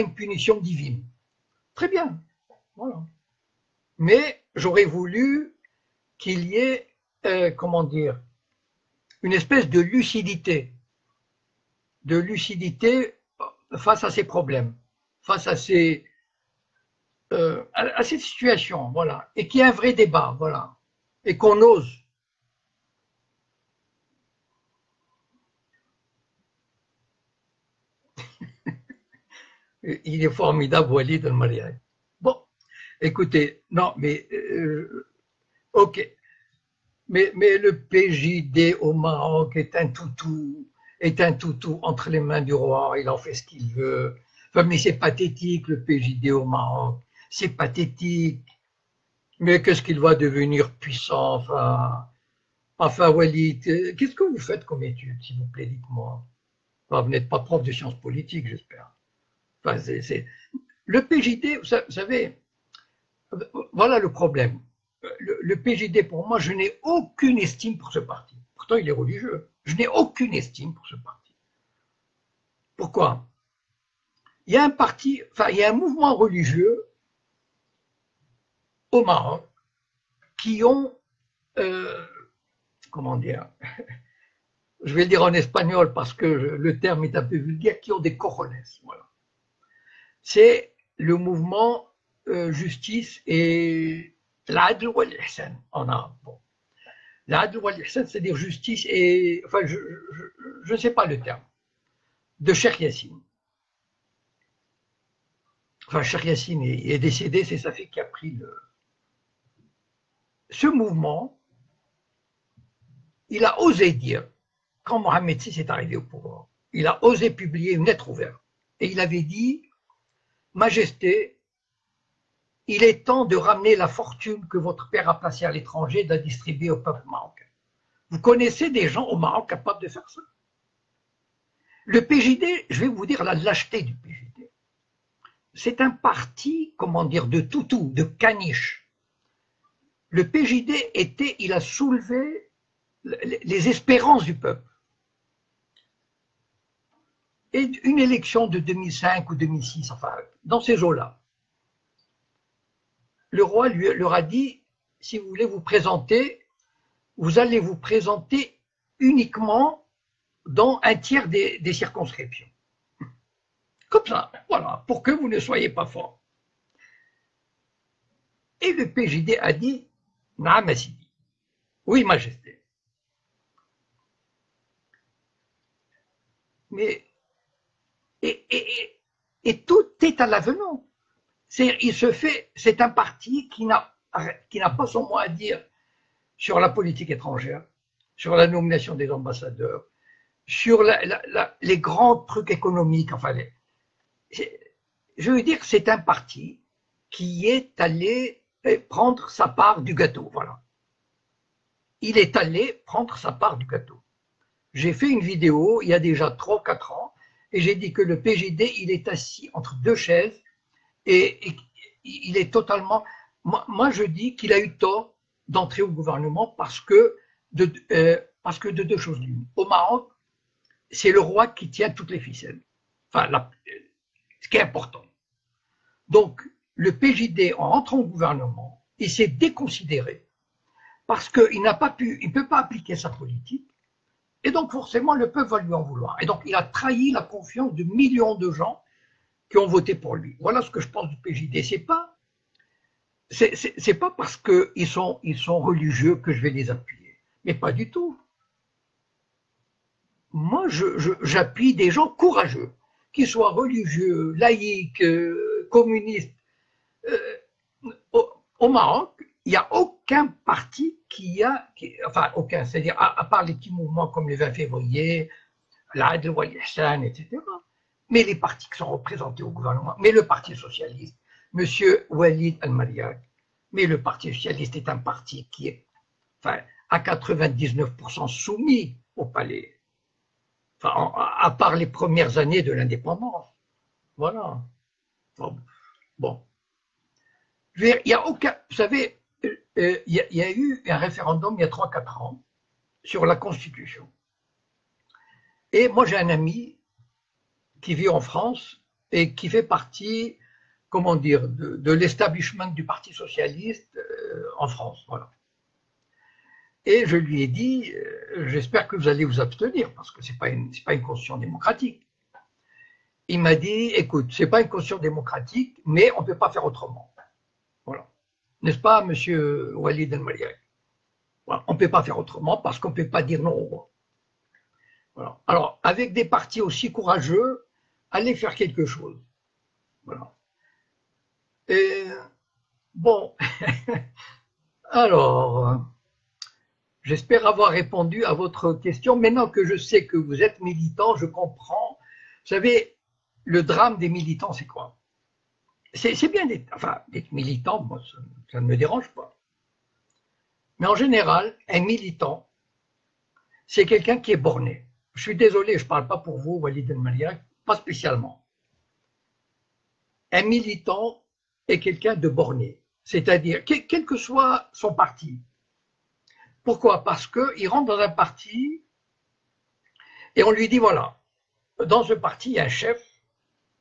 une punition divine. Très bien. Voilà. Mais j'aurais voulu qu'il y ait, comment dire, une espèce de lucidité face à ces problèmes, face à cette situation, voilà, et qu'il y ait un vrai débat, voilà, et qu'on ose. Il est formidable, Walid El-Mariaï. Bon, écoutez, non, mais ok, mais le PJD au Maroc est un toutou entre les mains du roi, il en fait ce qu'il veut. Enfin, mais c'est pathétique, le PJD au Maroc, c'est pathétique. Mais qu'est-ce qu'il va devenir puissant, enfin, Walid, qu'est-ce que vous faites comme étude, s'il vous plaît, dites-moi. Enfin, vous n'êtes pas prof de sciences politiques, j'espère. Enfin, le PJD, vous savez, voilà le problème. Le PJD, pour moi, je n'ai aucune estime pour ce parti. Pourtant, il est religieux. Je n'ai aucune estime pour ce parti. Pourquoi? Il y a un parti, enfin, il y a un mouvement religieux au Maroc qui ont, comment dire, je vais le dire en espagnol parce que le terme est un peu vulgaire, qui ont des cojones. Voilà. C'est le mouvement justice et l'adl wal ihsan en arabe. Bon. L'adl wal ihsan, c'est-à-dire justice et, enfin, je ne sais pas le terme, de Cheikh Yassine. Enfin, Cheikh Yassine est décédé, c'est sa fille qui a pris ce mouvement, il a osé dire, quand Mohamed VI est arrivé au pouvoir, il a osé publier une lettre ouverte. Et il avait dit, Majesté, il est temps de ramener la fortune que votre père a placée à l'étranger, de la distribuer au peuple marocain. Vous connaissez des gens au Maroc capables de faire ça? Le PJD, je vais vous dire la lâcheté du PJD. C'est un parti, comment dire, de toutou, de caniche. Le PJD il a soulevé les espérances du peuple. Et une élection de 2005 ou 2006, enfin, dans ces eaux-là, le roi leur a dit, si vous voulez vous présenter, vous allez vous présenter uniquement dans un tiers des circonscriptions. Comme ça, voilà, pour que vous ne soyez pas fort. Et le PJD a dit, Naam Sidi, oui, Majesté. Mais, et tout est à l'avenant. C'est un parti qui n'a pas son mot à dire sur la politique étrangère, sur la nomination des ambassadeurs, sur les grands trucs économiques. Enfin, je veux dire, c'est un parti qui est allé prendre sa part du gâteau. Voilà. Il est allé prendre sa part du gâteau. J'ai fait une vidéo il y a déjà 3-4 ans et j'ai dit que le PJD, il est assis entre deux chaises et il est totalement... Moi, je dis qu'il a eu tort d'entrer au gouvernement parce que de deux choses l'une. Au Maroc, c'est le roi qui tient toutes les ficelles. Enfin, ce qui est important. Donc, le PJD, en rentrant au gouvernement, il s'est déconsidéré parce qu'il ne peut pas appliquer sa politique. Et donc, forcément, le peuple va lui en vouloir. Et donc, il a trahi la confiance de millions de gens qui ont voté pour lui. Voilà ce que je pense du PJD. C'est pas parce qu'ils sont religieux que je vais les appuyer. Mais pas du tout. Moi, j'appuie des gens courageux, qu'ils soient religieux, laïcs, communistes. Au Maroc, il n'y a aucun parti enfin aucun, c'est-à-dire à part les petits mouvements comme les 20 février, l'Adl wal Ihsan, etc. Mais les partis qui sont représentés au gouvernement, mais le Parti socialiste, M. Walid Al-Mariag, mais le Parti socialiste est un parti qui est enfin, à 99% soumis au palais, enfin, à part les premières années de l'indépendance. Voilà. Bon. Il y a aucun, vous savez, il y a eu un référendum il y a 3-4 ans sur la Constitution. Et moi, j'ai un ami qui vit en France et qui fait partie, comment dire, de l'establishment du Parti socialiste en France. Voilà. Et je lui ai dit, j'espère que vous allez vous abstenir parce que c'est pas une constitution démocratique. Il m'a dit, écoute, c'est pas une constitution démocratique, mais on ne peut pas faire autrement. Voilà. N'est-ce pas, monsieur Walid El-Maliak? Voilà. On ne peut pas faire autrement parce qu'on ne peut pas dire non au roi. Voilà. Alors, avec des partis aussi courageux, allez faire quelque chose. Voilà. Et bon, alors, j'espère avoir répondu à votre question. Maintenant que je sais que vous êtes militant, je comprends. Vous savez, le drame des militants, c'est quoi? C'est bien d'être militant, moi, ça ne me dérange pas. Mais en général, un militant, c'est quelqu'un qui est borné. Je suis désolé, je ne parle pas pour vous, Walid El-Maliak, pas spécialement. Un militant est quelqu'un de borné, c'est-à-dire, quel que soit son parti. Pourquoi? Parce qu'il rentre dans un parti et on lui dit, voilà, dans ce parti, il y a un chef,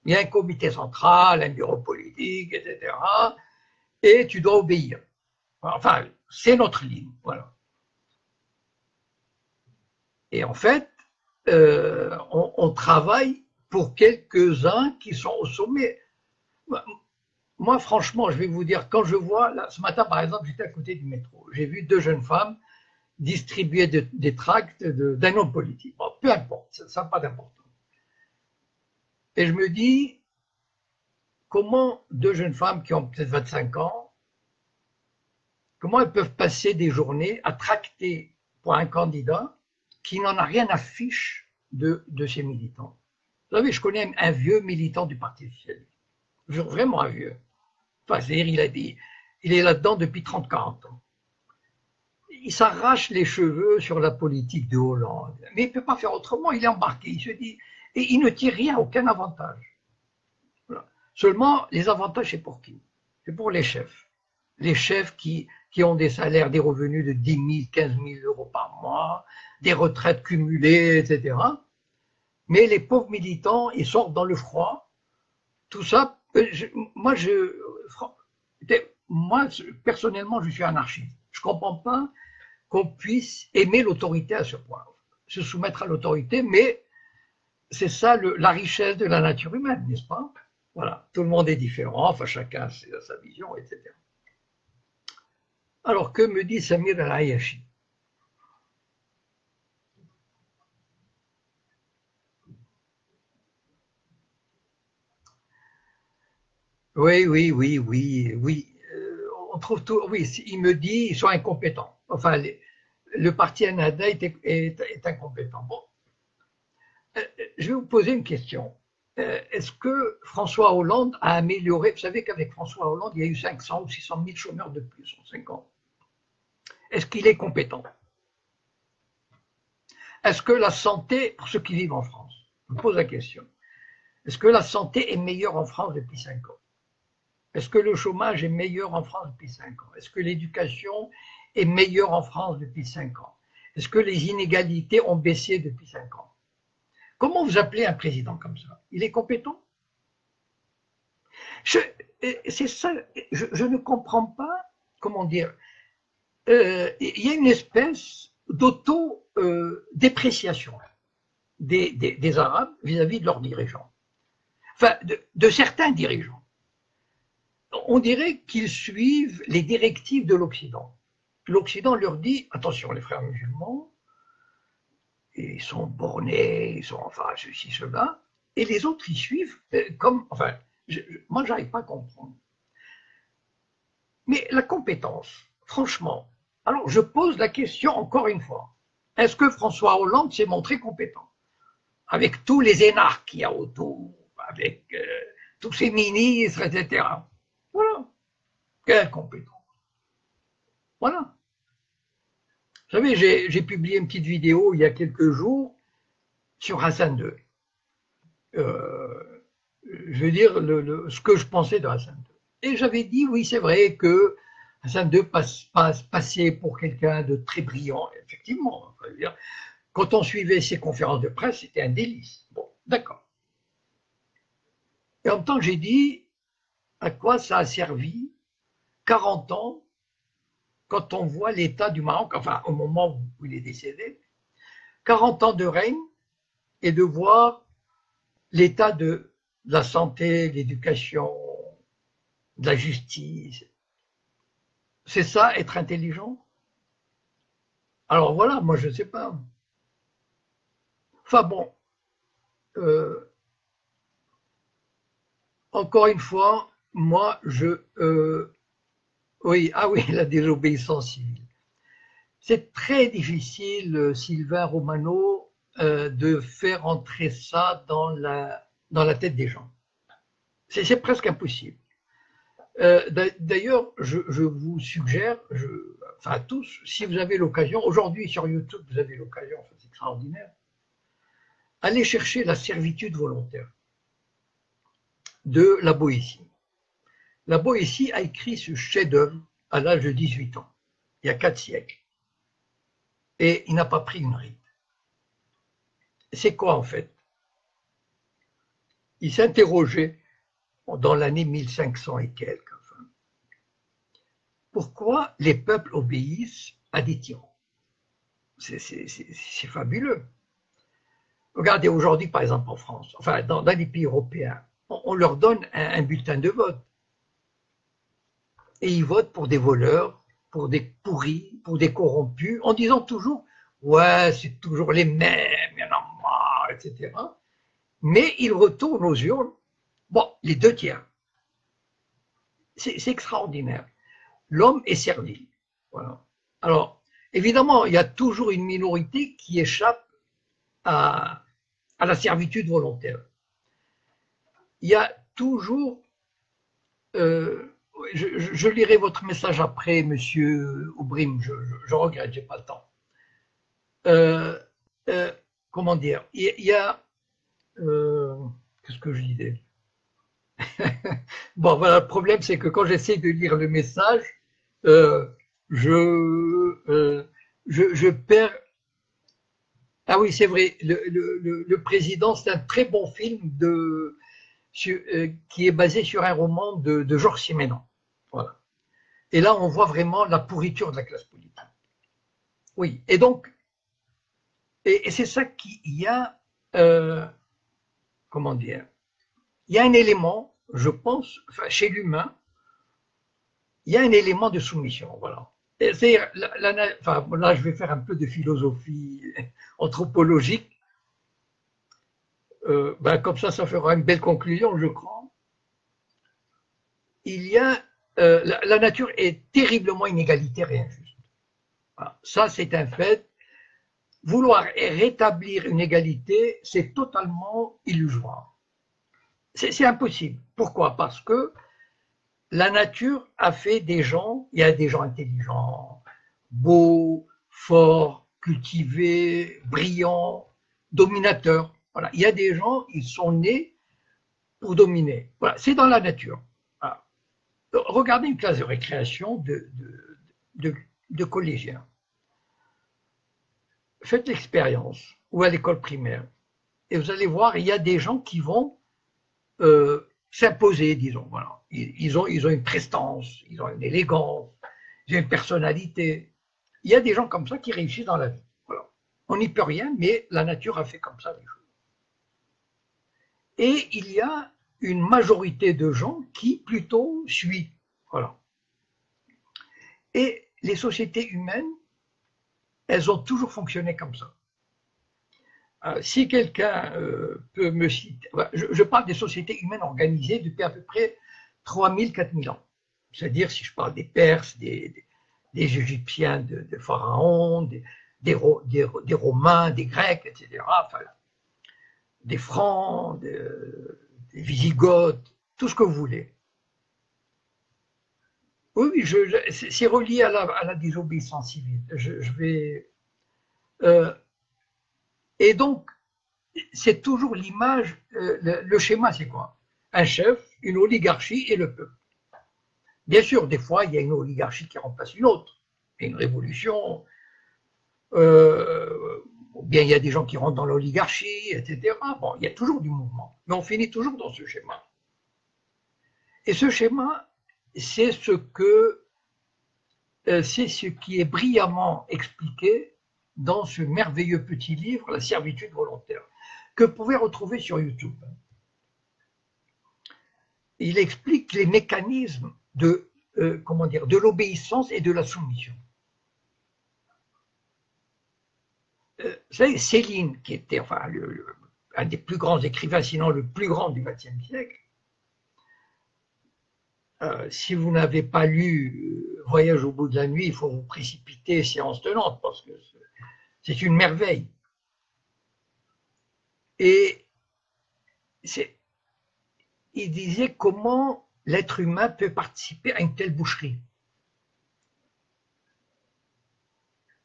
il y a un comité central, un bureau politique, etc. Et tu dois obéir. Enfin, c'est notre ligne, voilà. Et en fait, on travaille pour quelques-uns qui sont au sommet. Moi, franchement, je vais vous dire, quand je vois, là, ce matin, par exemple, j'étais à côté du métro, j'ai vu 2 jeunes femmes distribuer des tracts d'un homme politique. Bon, peu importe, ça n'a pas d'importance. Et je me dis, comment 2 jeunes femmes qui ont peut-être 25 ans Comment elles peuvent passer des journées à tracter pour un candidat qui n'en a rien à fiche de ses militants? Vous savez, je connais un vieux militant du Parti socialiste, vraiment un vieux. Enfin, c'est-à-dire, il est là-dedans depuis 30-40 ans. Il s'arrache les cheveux sur la politique de Hollande, mais il ne peut pas faire autrement, il est embarqué, il se dit, et il ne tire rien, aucun avantage. Voilà. Seulement, les avantages, c'est pour qui? C'est pour les chefs. Les chefs qui ont des salaires, des revenus de 10 000, 15 000 euros par mois, des retraites cumulées, etc. Mais les pauvres militants, ils sortent dans le froid. Tout ça, moi, personnellement, je suis anarchiste. Je ne comprends pas qu'on puisse aimer l'autorité à ce point, se soumettre à l'autorité, mais c'est ça la richesse de la nature humaine, n'est-ce pas? Voilà, tout le monde est différent, enfin chacun a sa vision, etc. Alors, que me dit Samir El-Ayachi? Oui. On trouve tout. Oui, il me dit ils sont incompétents. Enfin, le parti Ennahda est incompétent. Bon, je vais vous poser une question. Est-ce que François Hollande a amélioré? Vous savez qu'avec François Hollande, il y a eu 500 ou 600 000 chômeurs de plus en 5 ans. Est-ce qu'il est compétent? Est-ce que la santé, pour ceux qui vivent en France, je me pose la question, est-ce que la santé est meilleure en France depuis 5 ans? Est-ce que le chômage est meilleur en France depuis 5 ans? Est-ce que l'éducation est meilleure en France depuis 5 ans? Est-ce que les inégalités ont baissé depuis 5 ans? Comment vous appelez un président comme ça? Il est compétent? C'est ça, je ne comprends pas, comment dire, il y a une espèce d'auto-dépréciation des Arabes vis-à-vis de leurs dirigeants, enfin de certains dirigeants. On dirait qu'ils suivent les directives de l'Occident. L'Occident leur dit, attention les frères musulmans, ils sont bornés, ils sont enfin ceci, cela, et les autres ils suivent comme, enfin, moi j'arrive pas à comprendre. Mais la compétence, franchement, alors je pose la question encore une fois, est-ce que François Hollande s'est montré compétent? Avec tous les énarques qu'il y a autour, avec tous ces ministres, etc. Voilà. Quelle compétence. Voilà. Vous savez, j'ai publié une petite vidéo il y a quelques jours sur Hassan II. Je veux dire ce que je pensais de Hassan II. Et j'avais dit, oui, c'est vrai que Hassan II passait pour quelqu'un de très brillant. Effectivement, quand on suivait ses conférences de presse, c'était un délice. Bon, d'accord. Et en même temps, j'ai dit, à quoi ça a servi 40 ans quand on voit l'état du Maroc, enfin au moment où il est décédé, 40 ans de règne et de voir l'état de la santé, de l'éducation, de la justice. C'est ça, être intelligent? Alors voilà, moi je ne sais pas. Enfin bon, encore une fois, moi oui, la désobéissance civile. C'est très difficile, Sylvain Romano, de faire entrer ça dans la tête des gens. C'est presque impossible. D'ailleurs, je vous suggère, enfin tous, si vous avez l'occasion, aujourd'hui sur YouTube, vous avez l'occasion, c'est extraordinaire, allez chercher la servitude volontaire de la Boétie. La Boétie a écrit ce chef-d'œuvre à l'âge de 18 ans, il y a 4 siècles. Et il n'a pas pris une ride. C'est quoi en fait? Il s'interrogeait dans l'année 1500 et quelques. Enfin, pourquoi les peuples obéissent à des tyrans? C'est fabuleux. Regardez aujourd'hui par exemple en France, enfin dans les pays européens, on leur donne un bulletin de vote. Et ils votent pour des voleurs, pour des pourris, pour des corrompus, en disant toujours « ouais, c'est toujours les mêmes, il y en a marre, etc. » Mais ils retournent aux urnes, bon, les 2 tiers. C'est extraordinaire. L'homme est servile. Voilà. Alors, évidemment, il y a toujours une minorité qui échappe à la servitude volontaire. Il y a toujours, euh, je lirai votre message après, monsieur Aubrim, je regrette, j'ai pas le temps. Euh, euh, comment dire, il y a, qu'est-ce que je disais? Bon, voilà, le problème, c'est que quand j'essaie de lire le message, euh, je, je perds. Ah oui, c'est vrai, le Président, c'est un très bon film qui est basé sur un roman de Georges Simenon. Voilà. Et là, on voit vraiment la pourriture de la classe politique. Oui, et donc, et c'est ça qu'il y a, euh, comment dire, il y a un élément, je pense, enfin, chez l'humain, il y a un élément de soumission, voilà. C'est-à-dire, enfin, là, je vais faire un peu de philosophie anthropologique. Ben, comme ça fera une belle conclusion, je crois. Il y a, la nature est terriblement inégalitaire et injuste. Voilà. Ça, c'est un fait. Vouloir rétablir une égalité, c'est totalement illusoire. C'est impossible. Pourquoi? Parce que la nature a fait des gens, il y a des gens intelligents, beaux, forts, cultivés, brillants, dominateurs. Voilà. Il y a des gens, ils sont nés pour dominer. Voilà. C'est dans la nature. Voilà. Regardez une classe de récréation de, de collégiens. Faites l'expérience, ou à l'école primaire, et vous allez voir, il y a des gens qui vont s'imposer, disons. Voilà. Ils ont une prestance, ils ont une élégance, ils ont une personnalité. Il y a des gens comme ça qui réussissent dans la vie. Voilà. On n'y peut rien, mais la nature a fait comme ça les choses. Et il y a une majorité de gens qui plutôt suivent. Voilà. Et les sociétés humaines, elles ont toujours fonctionné comme ça. Si quelqu'un peut me citer, je parle des sociétés humaines organisées depuis à peu près 3000, 4000 ans. C'est-à-dire, si je parle des Perses, des Égyptiens de Pharaon, des Romains, des Grecs, etc., enfin, des Francs, des Wisigoths, tout ce que vous voulez. Oui, oui, c'est relié à la désobéissance civile. Je vais. Euh, et donc, c'est toujours l'image, le schéma, c'est quoi? Un chef, une oligarchie et le peuple. Bien sûr, des fois, il y a une oligarchie qui remplace une autre. Il y a une révolution, ou bien il y a des gens qui rentrent dans l'oligarchie, etc. Bon, il y a toujours du mouvement, mais on finit toujours dans ce schéma. Et ce schéma, c'est c'est ce qui est brillamment expliqué dans ce merveilleux petit livre, La servitude volontaire, que vous pouvez retrouver sur YouTube. Il explique les mécanismes comment dire, de l'obéissance et de la soumission. Vous savez, Céline, qui était enfin, un des plus grands écrivains, sinon le plus grand du XXe siècle, si vous n'avez pas lu Voyage au bout de la nuit, il faut vous précipiter séance tenante, parce que c'est une merveille. Et il disait comment l'être humain peut participer à une telle boucherie.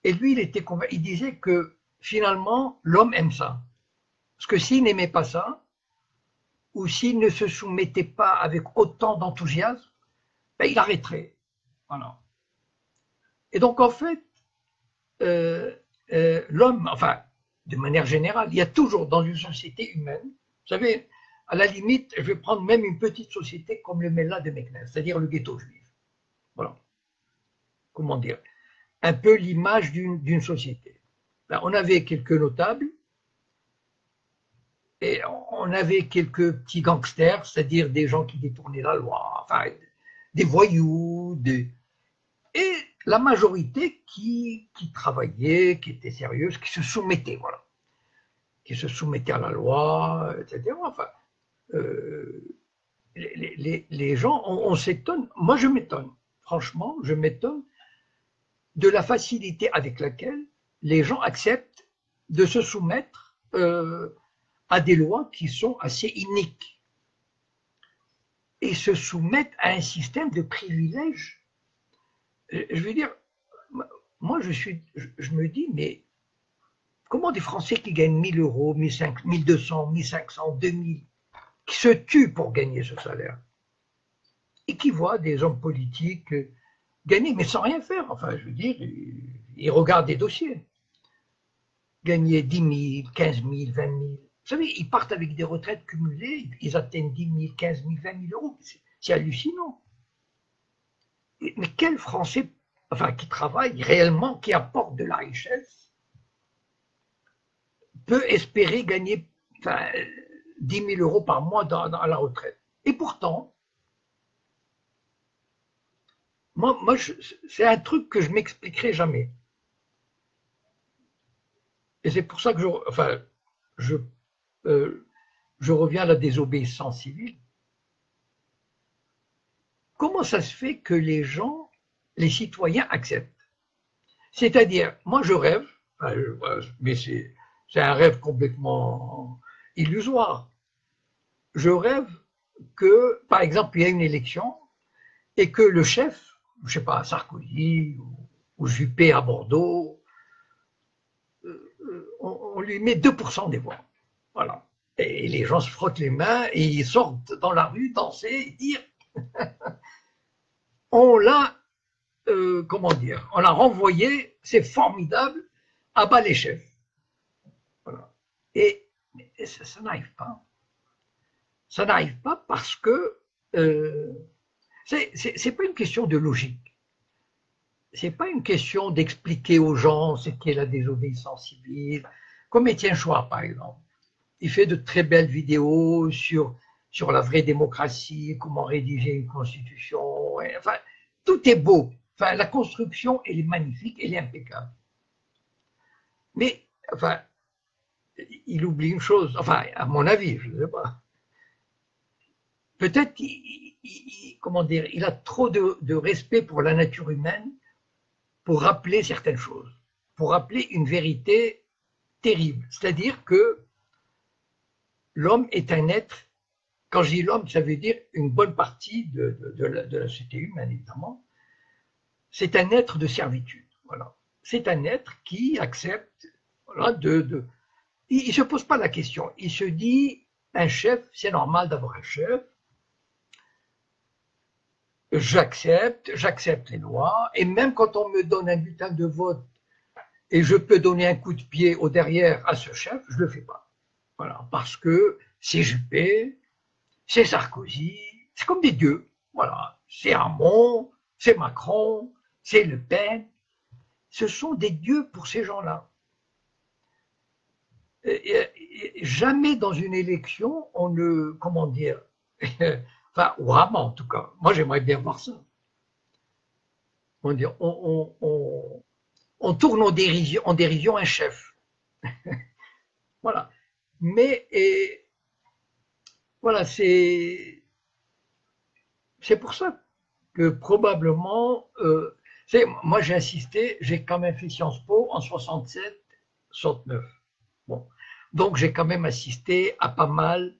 Et lui, il disait que finalement, l'homme aime ça. Parce que s'il n'aimait pas ça, ou s'il ne se soumettait pas avec autant d'enthousiasme, ben, il arrêterait. Voilà. Et donc, en fait, l'homme, enfin, de manière générale, il y a toujours dans une société humaine, vous savez, à la limite, je vais prendre même une petite société comme le Mella de Meknès, c'est-à-dire le ghetto juif. Voilà. Comment dire? Un peu l'image d'une société. Ben, on avait quelques notables, et on avait quelques petits gangsters, c'est-à-dire des gens qui détournaient la loi, enfin, des voyous, et la majorité qui travaillait, qui était sérieuse, qui se soumettait, voilà, qui se soumettait à la loi, etc. Enfin, les gens, on s'étonne, moi je m'étonne, franchement, je m'étonne de la facilité avec laquelle les gens acceptent de se soumettre à des lois qui sont assez iniques et se soumettent à un système de privilèges. Je veux dire, moi je me dis, mais comment des Français qui gagnent 1000 euros, 1200, 1500, 2000, qui se tuent pour gagner ce salaire et qui voient des hommes politiques gagner, mais sans rien faire. Enfin, je veux dire, ils regardent des dossiers. Gagner 10 000, 15 000, 20 000. Vous savez, ils partent avec des retraites cumulées, ils atteignent 10 000, 15 000, 20 000 euros. C'est hallucinant. Mais quel Français, enfin, qui travaille réellement, qui apporte de la richesse, peut espérer gagner 10 000 euros par mois à la retraite? Et pourtant, moi c'est un truc que je m'expliquerai jamais. Et c'est pour ça que je reviens à la désobéissance civile. Comment ça se fait que les gens, les citoyens acceptent? C'est-à-dire, moi je rêve, mais c'est un rêve complètement illusoire. Je rêve que, par exemple, il y a une élection et que le chef, je ne sais pas, Sarkozy ou Juppé à Bordeaux, on lui met 2% des voix. Voilà. Et les gens se frottent les mains et ils sortent dans la rue danser et dire on l'a, comment dire, on l'a renvoyé, c'est formidable, à bas les chefs. Voilà. Et ça n'arrive pas. Ça n'arrive pas parce que c'est pas une question de logique. C'est pas une question d'expliquer aux gens ce qu'est la désobéissance civile. Comme Étienne Chouard, par exemple. Il fait de très belles vidéos sur la vraie démocratie, comment rédiger une constitution. Enfin, tout est beau. Enfin, la construction, elle est magnifique, elle est impeccable. Mais, enfin, il oublie une chose. Enfin, à mon avis, je ne sais pas. Peut-être comment dire, il a trop de respect pour la nature humaine pour rappeler certaines choses, pour rappeler une vérité terrible. C'est-à-dire que l'homme est un être, quand je dis l'homme, ça veut dire une bonne partie de la société humaine, évidemment, c'est un être de servitude. Voilà. C'est un être qui accepte, voilà, il ne se pose pas la question, il se dit, un chef, c'est normal d'avoir un chef, j'accepte les lois, et même quand on me donne un bulletin de vote et je peux donner un coup de pied au derrière à ce chef, je ne le fais pas. Voilà, parce que c'est Juppé, c'est Sarkozy, c'est comme des dieux. Voilà, c'est Hamon, c'est Macron, c'est Le Pen. Ce sont des dieux pour ces gens-là. Jamais dans une élection, on ne, comment dire, enfin, ou rarement en tout cas, moi j'aimerais bien voir ça. On tourne en dérision un chef. Voilà. Mais voilà, c'est pour ça que probablement, moi j'ai insisté, j'ai quand même fait Sciences Po en 67, 69. Bon. Donc j'ai quand même assisté à pas mal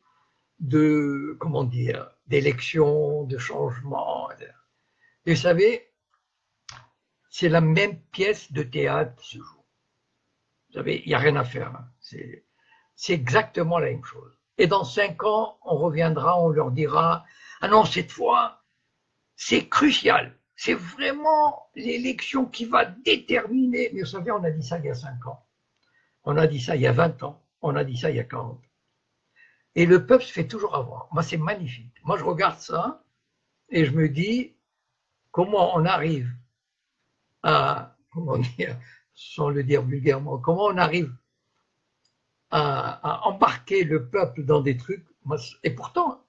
de, comment dire, d'élections, de changements. Et vous savez, c'est la même pièce de théâtre qui se joue. Vous savez, il n'y a rien à faire. Hein. C'est exactement la même chose. Et dans 5 ans, on reviendra, on leur dira « Ah non, cette fois, c'est crucial. C'est vraiment l'élection qui va déterminer. » Mais vous savez, on a dit ça il y a 5 ans. On a dit ça il y a 20 ans. On a dit ça il y a 40. Et le peuple se fait toujours avoir. Moi, c'est magnifique. Moi, je regarde ça et je me dis comment on arrive à, comment dire, sans le dire vulgairement, comment on arrive à embarquer le peuple dans des trucs. Et pourtant,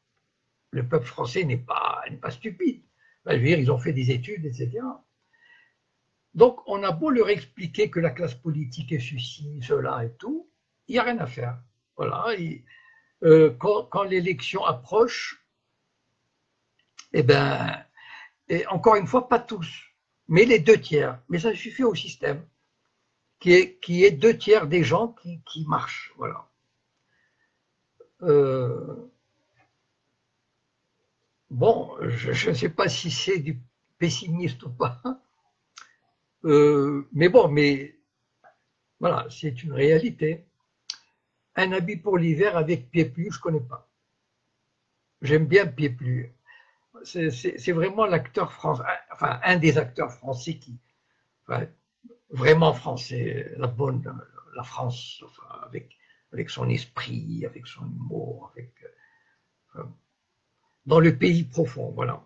le peuple français n'est pas stupide. Je veux dire, ils ont fait des études, etc. Donc, on a beau leur expliquer que la classe politique est ceci, cela et tout, il n'y a rien à faire. Voilà. Quand l'élection approche, eh ben, et encore une fois, pas tous. mais les 2 tiers, mais ça suffit au système, qui est 2 tiers des gens qui marchent, voilà. Bon, je ne sais pas si c'est du pessimiste ou pas, mais bon, mais voilà, c'est une réalité. Un habit pour l'hiver avec pieds plus, je ne connais pas. J'aime bien pieds plus. C'est vraiment l'acteur français, enfin un des acteurs français qui, enfin, vraiment français, la France, enfin, avec son esprit, avec son humour, dans le pays profond, voilà.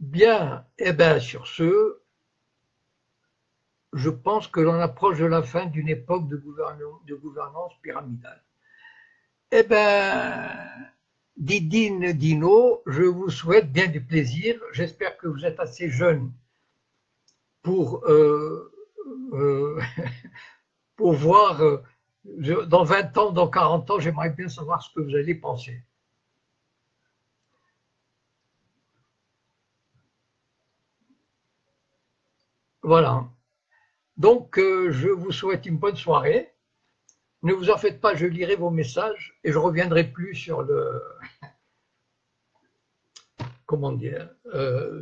Bien, et bien sur ce, je pense que l'on approche de la fin d'une époque de gouvernance pyramidale. Eh bien, Didine Dino, je vous souhaite bien du plaisir. J'espère que vous êtes assez jeune pour, euh, pour voir, dans 20 ans, dans 40 ans, j'aimerais bien savoir ce que vous allez penser. Voilà. Donc, je vous souhaite une bonne soirée. Ne vous en faites pas, je lirai vos messages et je reviendrai plus sur comment dire,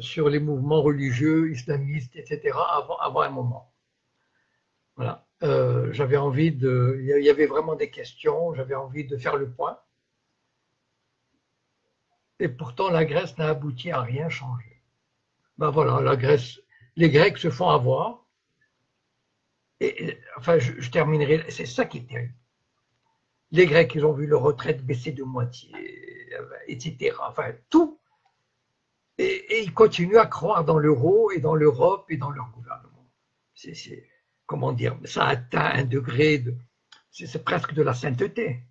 sur les mouvements religieux, islamistes, etc. avant un moment. Voilà. J'avais envie il y avait vraiment des questions, j'avais envie de faire le point. Et pourtant, la Grèce n'a abouti à rien changer. Ben voilà, la Grèce, les Grecs se font avoir. Enfin, je terminerai, c'est ça qui est terrible. Les Grecs, ils ont vu leur retraite baisser de moitié, etc. Enfin, tout. Et ils continuent à croire dans l'euro et dans l'Europe et dans leur gouvernement. Comment dire, ça atteint un degré de, c'est presque de la sainteté.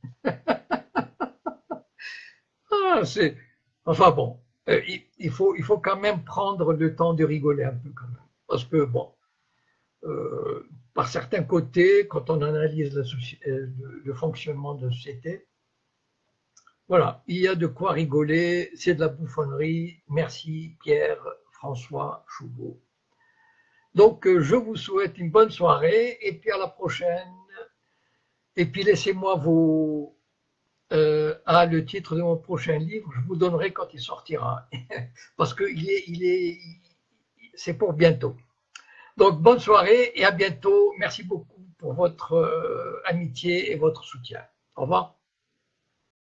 Ah, enfin bon, il faut quand même prendre le temps de rigoler un peu quand même. Parce que bon, par certains côtés, quand on analyse le fonctionnement de la société, voilà, il y a de quoi rigoler, c'est de la bouffonnerie. Merci Pierre, François, Chouveau. Donc je vous souhaite une bonne soirée et puis à la prochaine. Et puis laissez-moi le titre de mon prochain livre, je vous donnerai quand il sortira, parce que c'est pour bientôt. Donc bonne soirée et à bientôt. Merci beaucoup pour votre amitié et votre soutien. Au revoir.